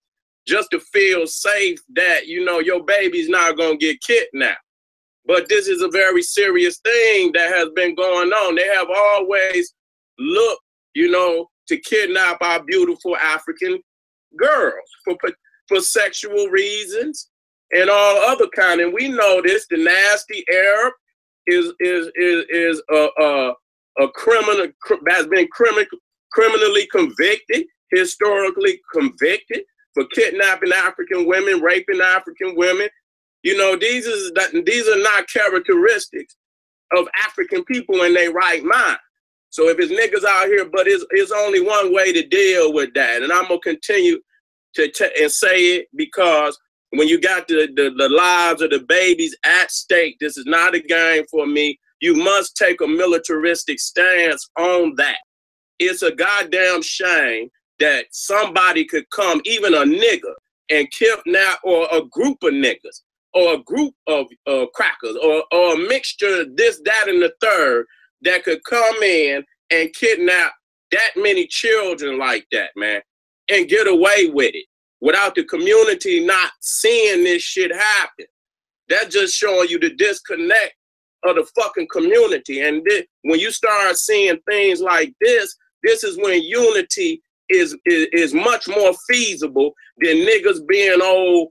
[SPEAKER 6] just to feel safe that, you know, your baby's not going to get kidnapped. But this is a very serious thing that has been going on. They have always looked, you know, to kidnap our beautiful African girls for sexual reasons and all other kind. And we know this. The nasty Arab is a criminal, has been criminally convicted, historically convicted for kidnapping African women, raping African women. You know, these are not characteristics of African people in their right mind. So if it's niggas out here, but it's only one way to deal with that. And I'm going to continue to say it, because when you got the lives of the babies at stake, this is not a game for me. You must take a militaristic stance on that. It's a goddamn shame that somebody could come, even a nigga, and kidnap, or a group of niggas, or a group of crackers, or a mixture of this, that, and the third, that could come in and kidnap that many children like that, man, and get away with it without the community not seeing this shit happen. That's just showing you the disconnect of the fucking community. And when you start seeing things like this is when unity is much more feasible than niggas being old,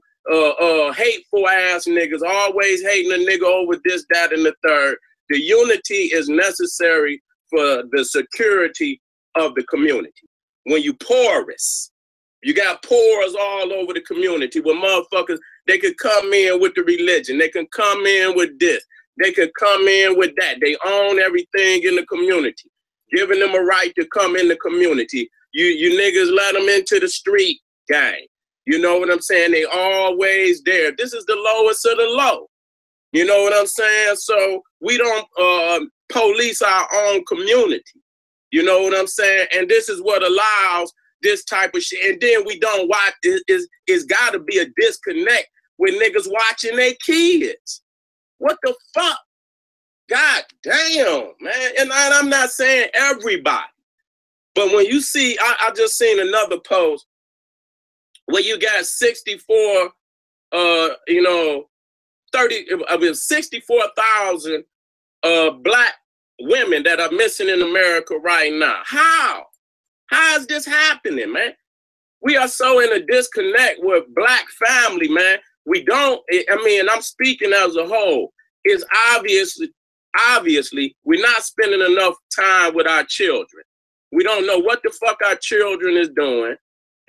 [SPEAKER 6] hateful ass niggas, always hating a nigga over this, that, and the third. The unity is necessary for the security of the community. When you porous, you got pores all over the community where motherfuckers, they could come in with the religion. They can come in with this. They could come in with that. They own everything in the community, giving them a right to come in the community. You niggas let them into the street gang. You know what I'm saying? They always there. This is the lowest of the low. You know what I'm saying? So we don't police our own community. You know what I'm saying? And this is what allows this type of shit. And then we don't watch. It's got to be a disconnect with niggas watching their kids. What the fuck? God damn, man. And I'm not saying everybody. But when you see, I just seen another post where you got 64, 64,000 black women that are missing in America right now. How is this happening, man? We are so in a disconnect with black family, man. We don't, I'm speaking as a whole. It's obviously we're not spending enough time with our children. We don't know what the fuck our children is doing.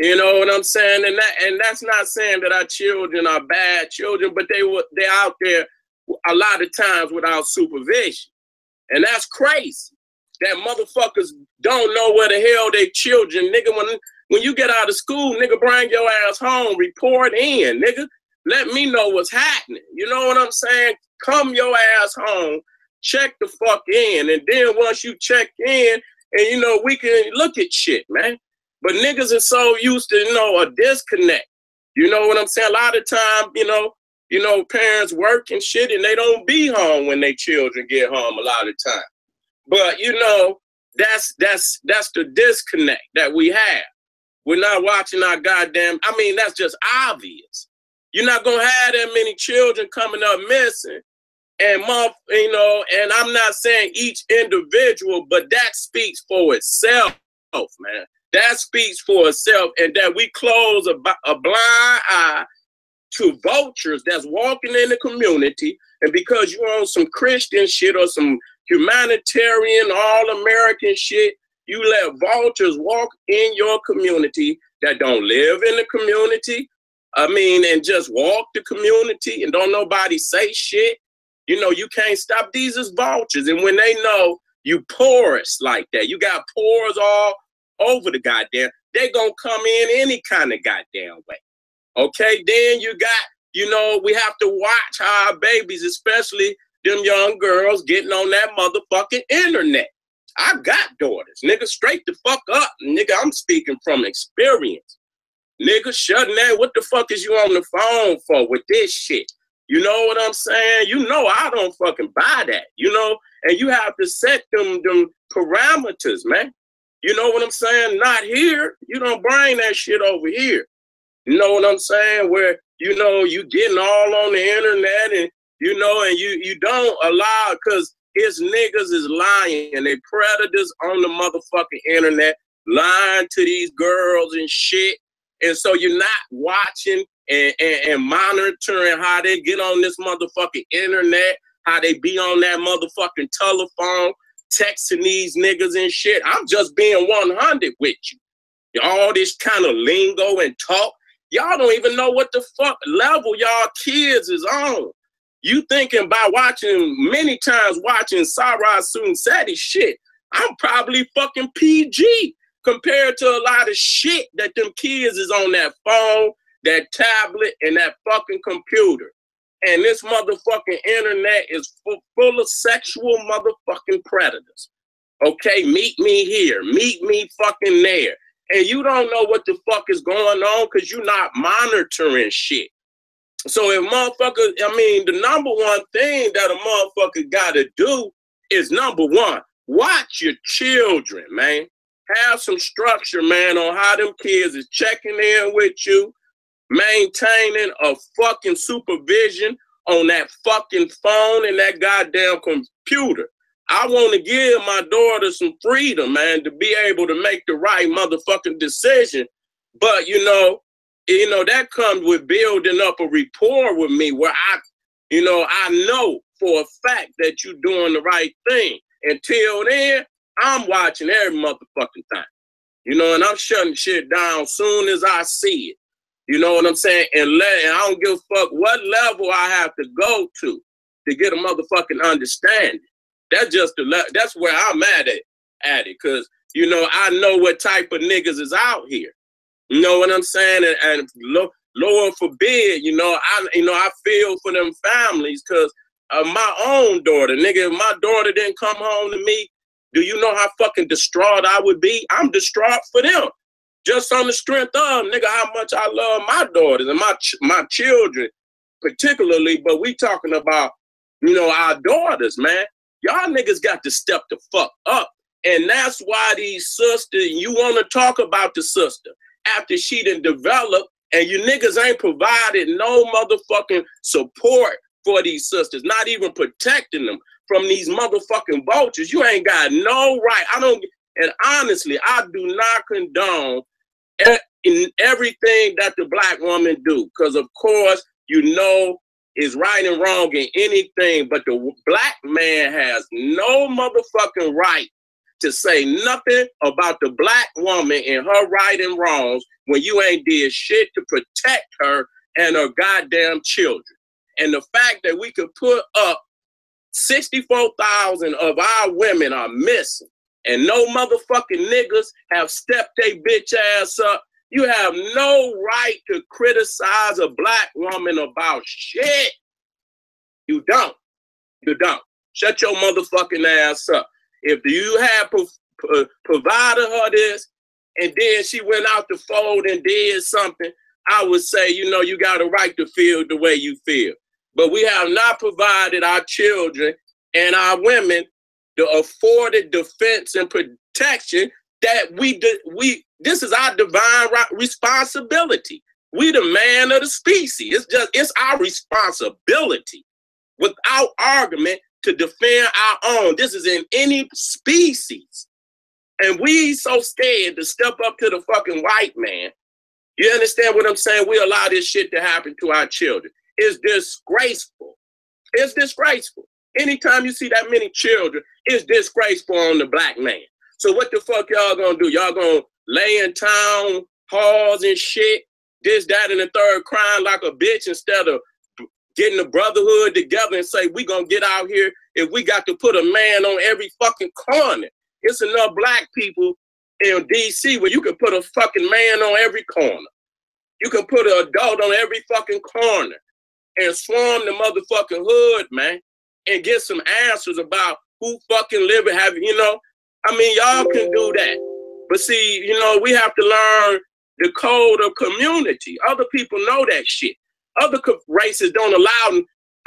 [SPEAKER 6] You know what I'm saying? And that's not saying that our children are bad children, but they're out there a lot of times without supervision. And that's crazy. That motherfuckers don't know where the hell they children, nigga. When you get out of school, nigga, bring your ass home, report in, nigga. Let me know what's happening. You know what I'm saying? Come your ass home, check the fuck in. And then once you check in, and we can look at shit, man. But niggas are so used to, a disconnect. You know what I'm saying? A lot of time, parents work and shit, and they don't be home when their children get home a lot of time. But that's the disconnect that we have. We're not watching our goddamn. That's just obvious. You're not gonna have that many children coming up missing, and and I'm not saying each individual, but that speaks for itself, man. That speaks for itself, and that we close a blind eye to vultures that's walking in the community, and because you on some Christian shit or some humanitarian, all-American shit, you let vultures walk in your community that don't live in the community, and just walk the community and don't nobody say shit. You can't stop. These is vultures, and when they know you porous like that, you got pores all over the goddamn, they gonna come in any kind of goddamn way. Okay, then you got, we have to watch how our babies, especially them young girls, getting on that motherfucking internet. I got daughters, nigga, straight the fuck up. Nigga, I'm speaking from experience. Nigga, shutting that, what the fuck is you on the phone for with this shit? You know what I'm saying? I don't fucking buy that, and you have to set them parameters, man. You know what I'm saying? Not here. You don't bring that shit over here. You know what I'm saying? Where, you getting all on the internet and, and you don't allow, because his niggas is lying, and they predators on the motherfucking internet, lying to these girls and shit. And so you're not watching and monitoring how they get on this motherfucking internet, how they be on that motherfucking telephone, texting these niggas and shit. I'm just being 100 with you. All this kind of lingo and talk. Y'all don't even know what the fuck level y'all kids is on. You thinking by many times watching Sarah Sunsetti shit, I'm probably fucking PG compared to a lot of shit that them kids is on that phone, that tablet, and that fucking computer. And this motherfucking internet is full of sexual motherfucking predators. Okay, meet me here, meet me fucking there. And you don't know what the fuck is going on because you're not monitoring shit. So if motherfuckers, I mean, the number one thing that a motherfucker gotta do is number one, watch your children, man. Have some structure, man, on how them kids is checking in with you, maintaining a fucking supervision on that fucking phone and that goddamn computer. I want to give my daughter some freedom, man, to be able to make the right motherfucking decision. But, you know, that comes with building up a rapport with me where I know for a fact that you're doing the right thing. Until then, I'm watching every motherfucking thing. You know, and I'm shutting shit down soon as I see it. You know what I'm saying? And I don't give a fuck what level I have to go to get a motherfucking understanding. That's where I'm at it. Cause you know, I know what type of niggas is out here. You know what I'm saying? And Lord forbid, I feel for them families because of my own daughter. Nigga, if my daughter didn't come home to me, do you know how fucking distraught I would be? I'm distraught for them. Just on the strength of, nigga, how much I love my daughters and my children particularly. But we talking about, our daughters, man. Y'all niggas got to step the fuck up. And that's why these sisters, you want to talk about the sister after she done developed and you niggas ain't provided no motherfucking support for these sisters, not even protecting them from these motherfucking vultures. You ain't got no right. And honestly, I do not condone in everything that the black woman do. Because of course, is right and wrong in anything, but the black man has no motherfucking right to say nothing about the black woman and her right and wrongs when you ain't did shit to protect her and her goddamn children. And the fact that we could put up 64,000 of our women are missing and no motherfucking niggas have stepped they bitch ass up. You have no right to criticize a black woman about shit. You don't. You don't. Shut your motherfucking ass up. If you had provided her this and then she went out the fold and did something, I would say, you got a right to feel the way you feel. But we have not provided our children and our women the afforded defense and protection that this is our divine responsibility. We the man of the species. It's our responsibility without argument to defend our own. This is in any species. And we so scared to step up to the fucking white man. You understand what I'm saying? We allow this shit to happen to our children. It's disgraceful. It's disgraceful. Anytime you see that many children, it's disgraceful on the black man. So what the fuck y'all gonna do? Y'all gonna lay in town halls and shit, this, that, and the third, crying like a bitch instead of getting the brotherhood together and say, we gonna get out here if we got to put a man on every fucking corner. It's enough black people in DC where you can put a fucking man on every corner. You can put an adult on every fucking corner and swarm the motherfucking hood, man, and get some answers about who fucking living, y'all can do that. But see, we have to learn the code of community. Other people know that shit. Other races don't allow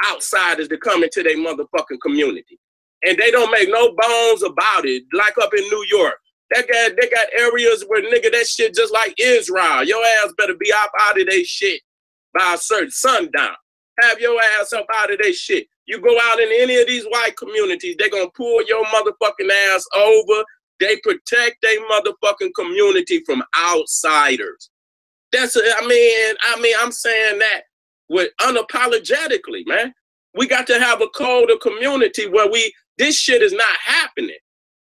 [SPEAKER 6] outsiders to come into their motherfucking community. And they don't make no bones about it. Like up in New York, they got areas where, nigga, that shit just like Israel. Your ass better be out of their shit by a certain sundown. Have your ass up out of their shit. You go out in any of these white communities, they gonna pull your motherfucking ass over. They protect their motherfucking community from outsiders. I'm saying that with unapologetically, man. We got to have a code of community where this shit is not happening.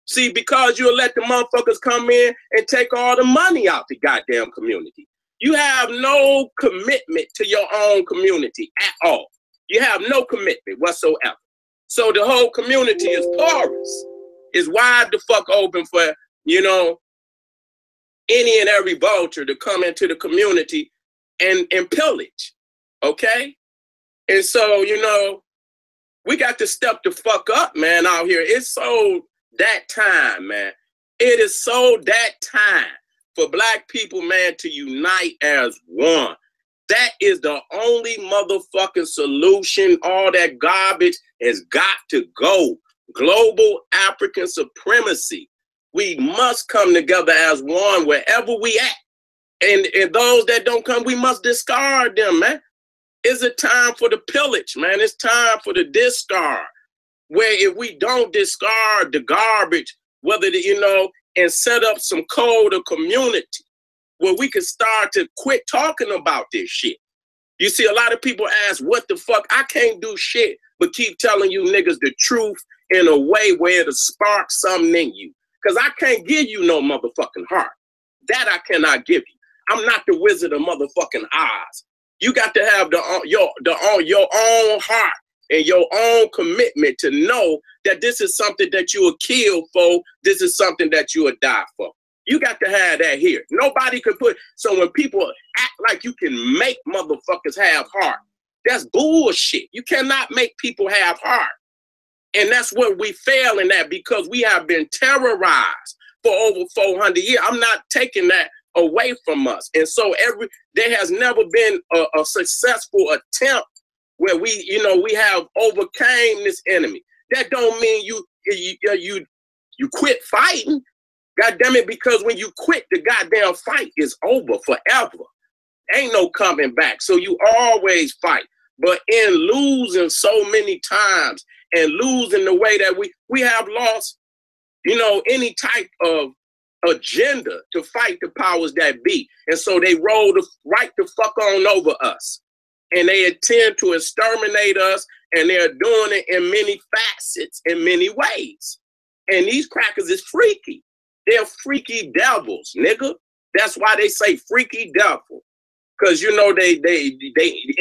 [SPEAKER 6] See, because you'll let the motherfuckers come in and take all the money out the goddamn community. You have no commitment to your own community at all. You have no commitment whatsoever. So the whole community is porous. It's wide the fuck open for, you know, any and every vulture to come into the community and pillage. Okay? And so, you know, we got to step the fuck up, man, out here. It's so that time, man. It is so that time for black people, man, to unite as one. That is the only motherfucking solution. All that garbage has got to go. Global African supremacy. We must come together as one wherever we at. And those that don't come, we must discard them, man. It's a time for the pillage, man. It's time for the discard. Where if we don't discard the garbage, whether, you know, and set up some code of community, where we can start to quit talking about this shit. You see, a lot of people ask, what the fuck? I can't do shit but keep telling you niggas the truth in a way where it'll spark something in you. Because I can't give you no motherfucking heart. That I cannot give you. I'm not the Wizard of motherfucking Oz. You got to have your own heart and your own commitment to know that this is something that you will kill for. This is something that you will die for. You got to have that here. Nobody could put, so when people act like you can make motherfuckers have heart, that's bullshit. You cannot make people have heart. And that's what we fail in that, because we have been terrorized for over 400 years. I'm not taking that away from us. And so there has never been a successful attempt where we, you know, we have overcame this enemy. That don't mean you quit fighting. God damn it, because when you quit, the goddamn fight is over forever. Ain't no coming back. So you always fight. But in losing so many times and losing the way that we have lost, you know, any type of agenda to fight the powers that be. And so they roll right the fuck on over us. And they intend to exterminate us, and they're doing it in many facets, in many ways. And these crackers is freaky. They're freaky devils, nigga. That's why they say freaky devil. Because, you know, they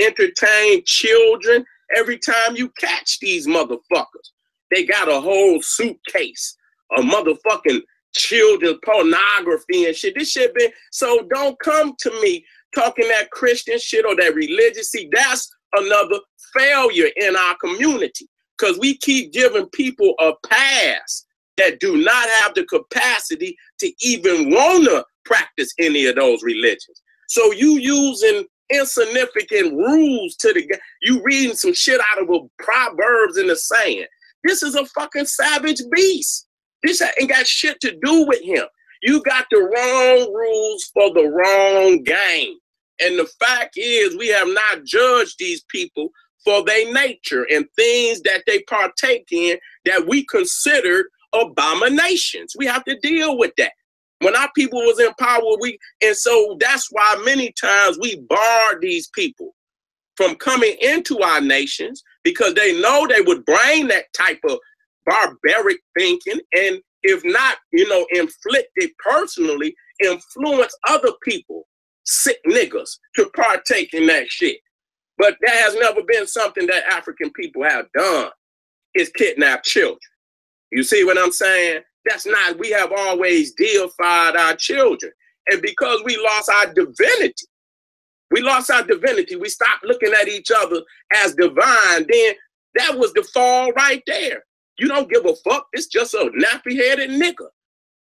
[SPEAKER 6] entertain children every time you catch these motherfuckers. They got a whole suitcase of motherfucking children pornography and shit. This shit been, so don't come to me talking that Christian shit or that religious. See, that's another failure in our community, because we keep giving people a pass that do not have the capacity to even want to practice any of those religions. So you using insignificant rules you reading some shit out of a Proverbs in the sand. This is a fucking savage beast. This ain't got shit to do with him. You got the wrong rules for the wrong game. And the fact is, we have not judged these people for their nature and things that they partake in that we considered abominations. We have to deal with that. When our people was in power, and so that's why many times we barred these people from coming into our nations, because they know they would bring that type of barbaric thinking, and if not, you know, inflict it personally, influence other people, sick niggas, to partake in that shit. But that has never been something that African people have done, is kidnap children. You see what I'm saying? That's not, we have always deified our children. And because we lost our divinity, we stopped looking at each other as divine, then that was the fall right there. You don't give a fuck. It's just a nappy-headed nigga.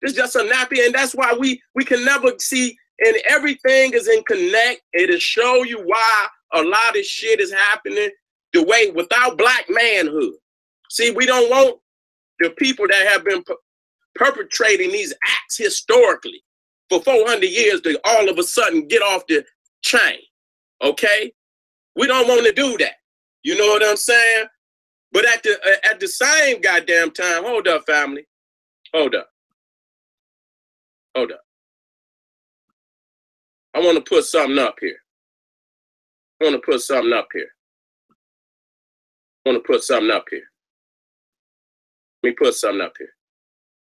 [SPEAKER 6] It's just a nappy, and that's why we can never see, and everything is in connect. It'll show you why a lot of shit is happening the way, without black manhood. See, we don't want the people that have been perpetrating these acts historically for 400 years to all of a sudden get off the chain, okay? We don't want to do that. You know what I'm saying? But at the same goddamn time, hold up, family. Hold up. I want to put something up here. Let me put something up here. I'm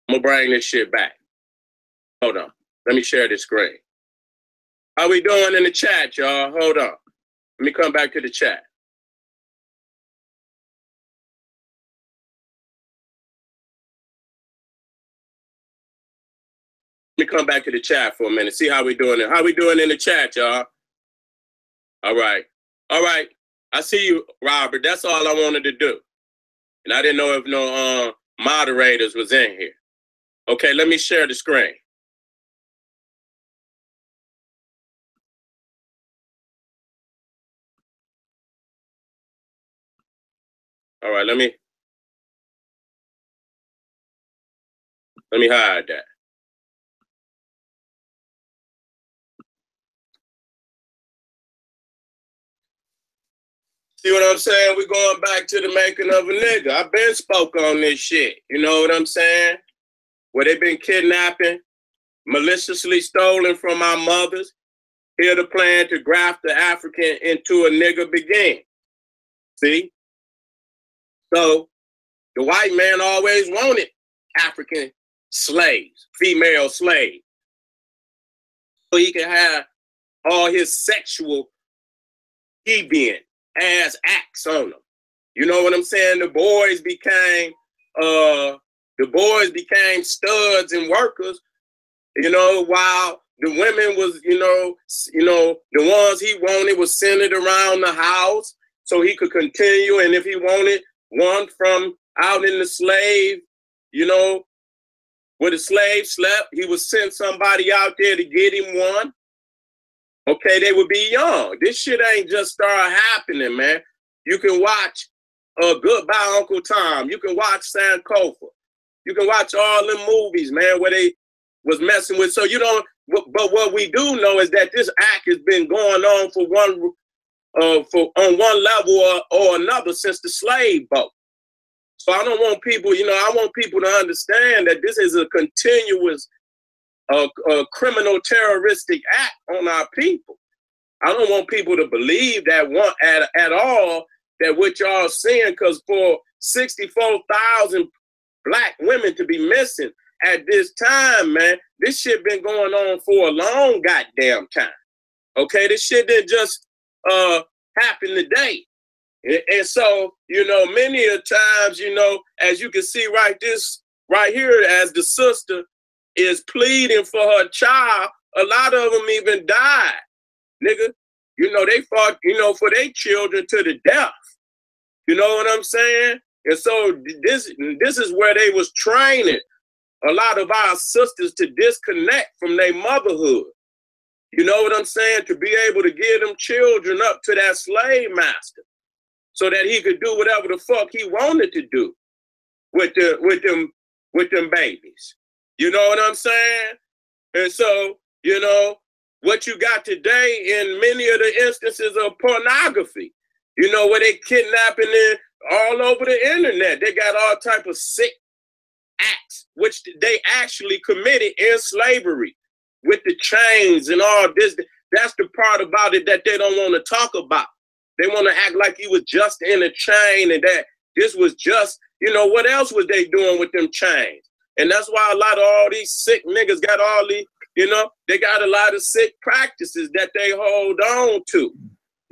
[SPEAKER 6] gonna bring this shit back. Hold on. Let me share this screen. How we doing in the chat, y'all? Hold on. Let me come back to the chat. Let me come back to the chat for a minute. See how we doing it. How we doing in the chat, y'all? All right. All right. I see you, Robert. That's all I wanted to do. And I didn't know if no moderators was in here. Okay, let me share the screen. All right, let me hide that. See what I'm saying? We're going back to the making of a nigga. I've been spoke on this shit. You know what I'm saying? Where they been kidnapping, maliciously stolen from our mothers. Here the plan to graft the African into a nigga begin. See? So the white man always wanted African slaves, female slaves. So he can have all his sexual deviant ass acts on them. You know what I'm saying? The boys became studs and workers, you know, while the women was, you know, the ones he wanted was centered around the house so he could continue. And if he wanted one from out in the slave, you know, where the slave slept, he would send somebody out there to get him one. Okay, they would be young. This shit ain't just start happening, man. You can watch Goodbye Uncle Tom. You can watch Sankofa. You can watch all them movies, man, where they was messing with. So you don't. But what we do know is that this act has been going on on one level or another since the slave boat. So I don't want people, you know, I want people to understand that this is a continuous criminal terroristic act on our people. I don't want people to believe that at all that what y'all seeing, because for 64,000 black women to be missing at this time, man, this shit been going on for a long goddamn time. Okay, this shit didn't just happen today. And so, you know, many a times, you know, as you can see right here, as the sister is pleading for her child, a lot of them even died, nigga. You know, they fought, you know, for their children to the death. You know what I'm saying? And so this is where they was training a lot of our sisters to disconnect from their motherhood. You know what I'm saying? To be able to give them children up to that slave master so that he could do whatever the fuck he wanted to do with them babies. You know what I'm saying? And so, you know, what you got today in many of the instances of pornography, you know, where they kidnapping it all over the internet. They got all type of sick acts, which they actually committed in slavery with the chains and all this. That's the part about it that they don't want to talk about. They want to act like you was just in a chain and that this was just, you know, what else was they doing with them chains? And that's why a lot of all these sick niggas got all these, you know, they got a lot of sick practices that they hold on to,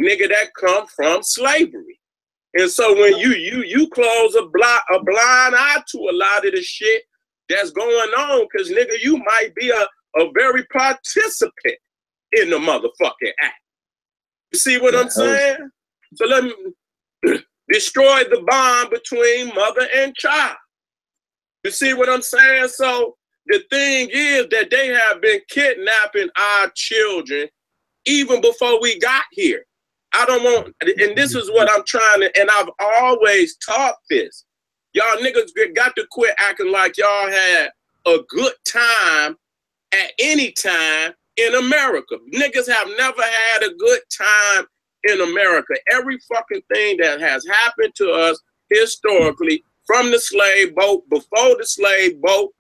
[SPEAKER 6] nigga, that come from slavery. And so when you close a blind eye to a lot of the shit that's going on, because nigga, you might be a very participant in the motherfucking act. You see what I'm saying? So let me destroy the bond between mother and child. You see what I'm saying? So the thing is that they have been kidnapping our children even before we got here. I don't want, and this is what I'm trying to, and I've always taught this. Y'all niggas got to quit acting like y'all had a good time at any time in America. Niggas have never had a good time in America. Every fucking thing that has happened to us historically, from the slave boat, before the slave boat,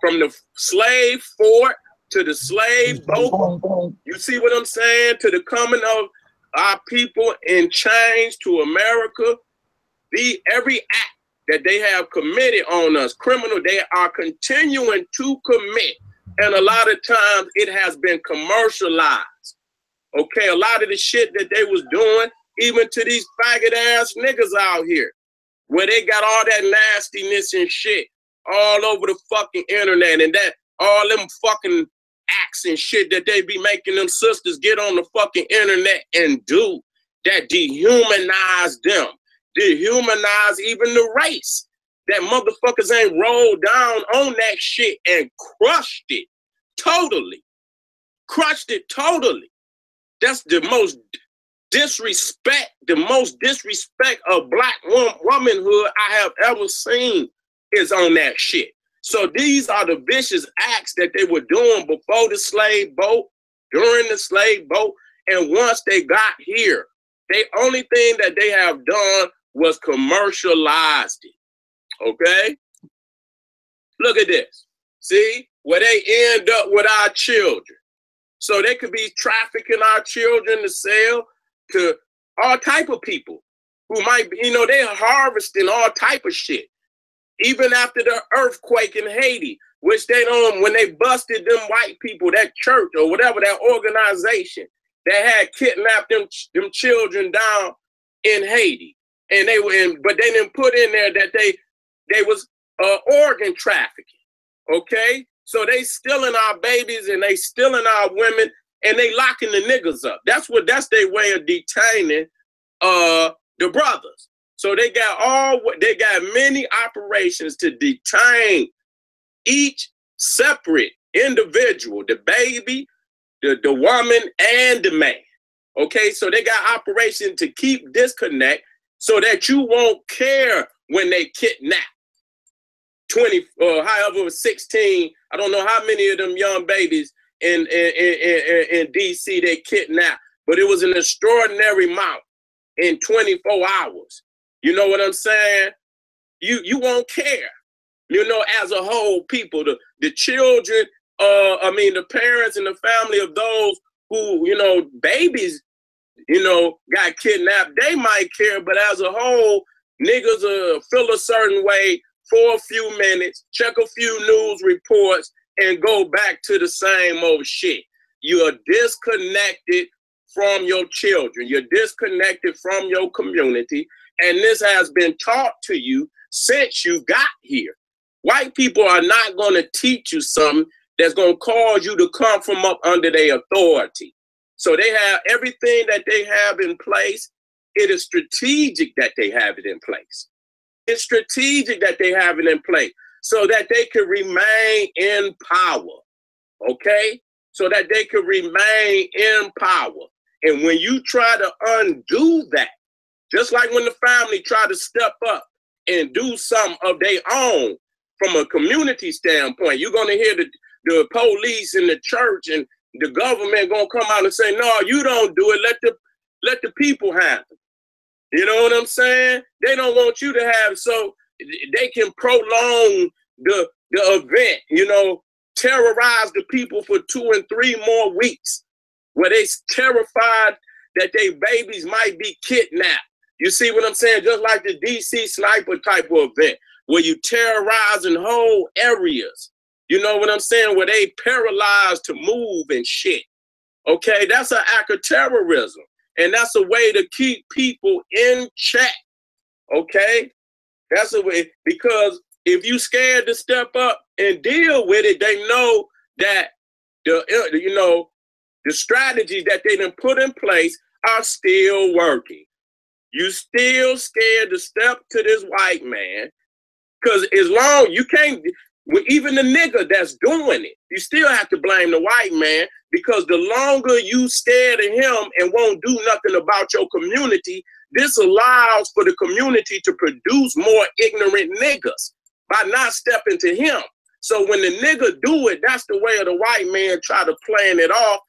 [SPEAKER 6] from the slave fort to the slave boat, you see what I'm saying? To the coming of our people in chains to America, every act that they have committed on us, criminal, they are continuing to commit. And a lot of times it has been commercialized. Okay, a lot of the shit that they was doing, even to these faggot ass niggas out here, where they got all that nastiness and shit all over the fucking internet, and that all them fucking acts and shit that they be making them sisters get on the fucking internet and do that dehumanize them, dehumanize even the race. That motherfuckers ain't rolled down on that shit and crushed it totally. Crushed it totally. That's the most disrespect of black womanhood I have ever seen is on that shit. So these are the vicious acts that they were doing before the slave boat, during the slave boat, and once they got here. The only thing that they have done was commercialized it. Okay? Look at this. See? Where they end up with our children. So they could be trafficking our children to sell to all type of people who might be, they're harvesting all type of shit. Even after the earthquake in Haiti, which they don't, when they busted them white people, that church or whatever, that organization that had kidnapped them children down in Haiti. And they were in, but they didn't put in there that they was organ trafficking. Okay? So they stealing our babies and they stealing our women and they locking the niggas up. That's their way of detaining the brothers. So they got many operations to detain each separate individual, the baby, the woman, and the man. Okay, so they got operation to keep disconnect so that you won't care when they kidnap 20 or however 16. I don't know how many of them young babies in DC they kidnapped, but it was an extraordinary amount in 24 hours. You know what I'm saying? You won't care. As a whole, people, the children, the parents and the family of those who, babies, got kidnapped, they might care, but as a whole, niggas feel a certain way for a few minutes, check a few news reports, and go back to the same old shit. You are disconnected from your children. You're disconnected from your community. And this has been taught to you since you got here. White people are not going to teach you something that's going to cause you to come from up under their authority. So they have everything that they have in place. It is strategic that they have it in place. It's strategic that they have it in place so that they can remain in power. Okay? So that they can remain in power. And when you try to undo that, just like when the family try to step up and do something of their own from a community standpoint, you're going to hear the police and the church and the government going to come out and say, no, you don't do it. Let the people handle it. You know what I'm saying? They don't want you to have, so they can prolong the event, terrorize the people for 2 and 3 more weeks where they terrified that their babies might be kidnapped. You see what I'm saying? Just like the DC sniper type of event where you terrorizing whole areas. You know what I'm saying? Where they paralyzed to move and shit. Okay, that's an act of terrorism. And that's a way to keep people in check. Okay? That's a way, because if you scared to step up and deal with it, they know that the strategies that they done put in place are still working. You still scared to step to this white man, because as long you can't, even the nigga that's doing it, you still have to blame the white man, because the longer you scared of him and won't do nothing about your community, this allows for the community to produce more ignorant niggas by not stepping to him. So when the nigga do it, that's the way of the white man try to plan it off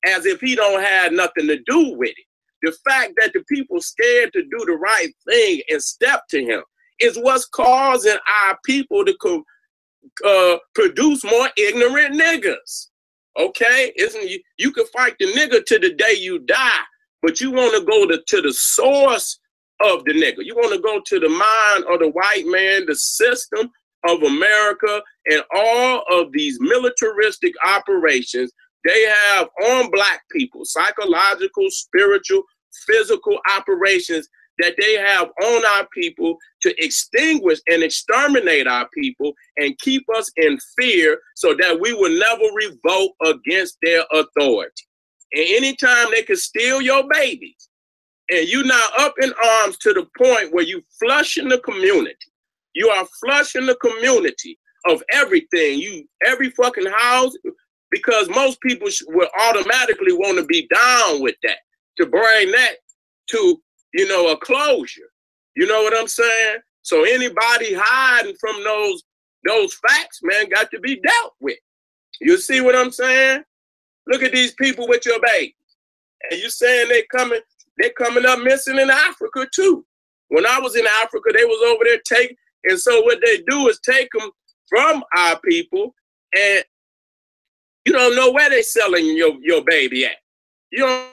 [SPEAKER 6] as if he don't have nothing to do with it. The fact that the people scared to do the right thing and step to him is what's causing our people to produce more ignorant niggas. Okay? You can fight the nigga to the day you die, but you want to go to the source of the nigga. You want to go to the mind of the white man, the system of America, and all of these militaristic operations they have on black people, psychological, spiritual, physical operations that they have on our people to extinguish and exterminate our people and keep us in fear so that we will never revolt against their authority. And anytime they can steal your babies and you now up in arms to the point where you flushing the community, you are flushing the community of everything, every fucking house, because most people will automatically want to be down with that, to bring that to, you know, a closure. You know what I'm saying? So anybody hiding from those facts, man, got to be dealt with. You see what I'm saying? Look at these people with your babies. And you saying they're coming up missing in Africa too. When I was in Africa, they was over there taking, and so what they do is take them from our people, and you don't know where they're selling your baby at. You don't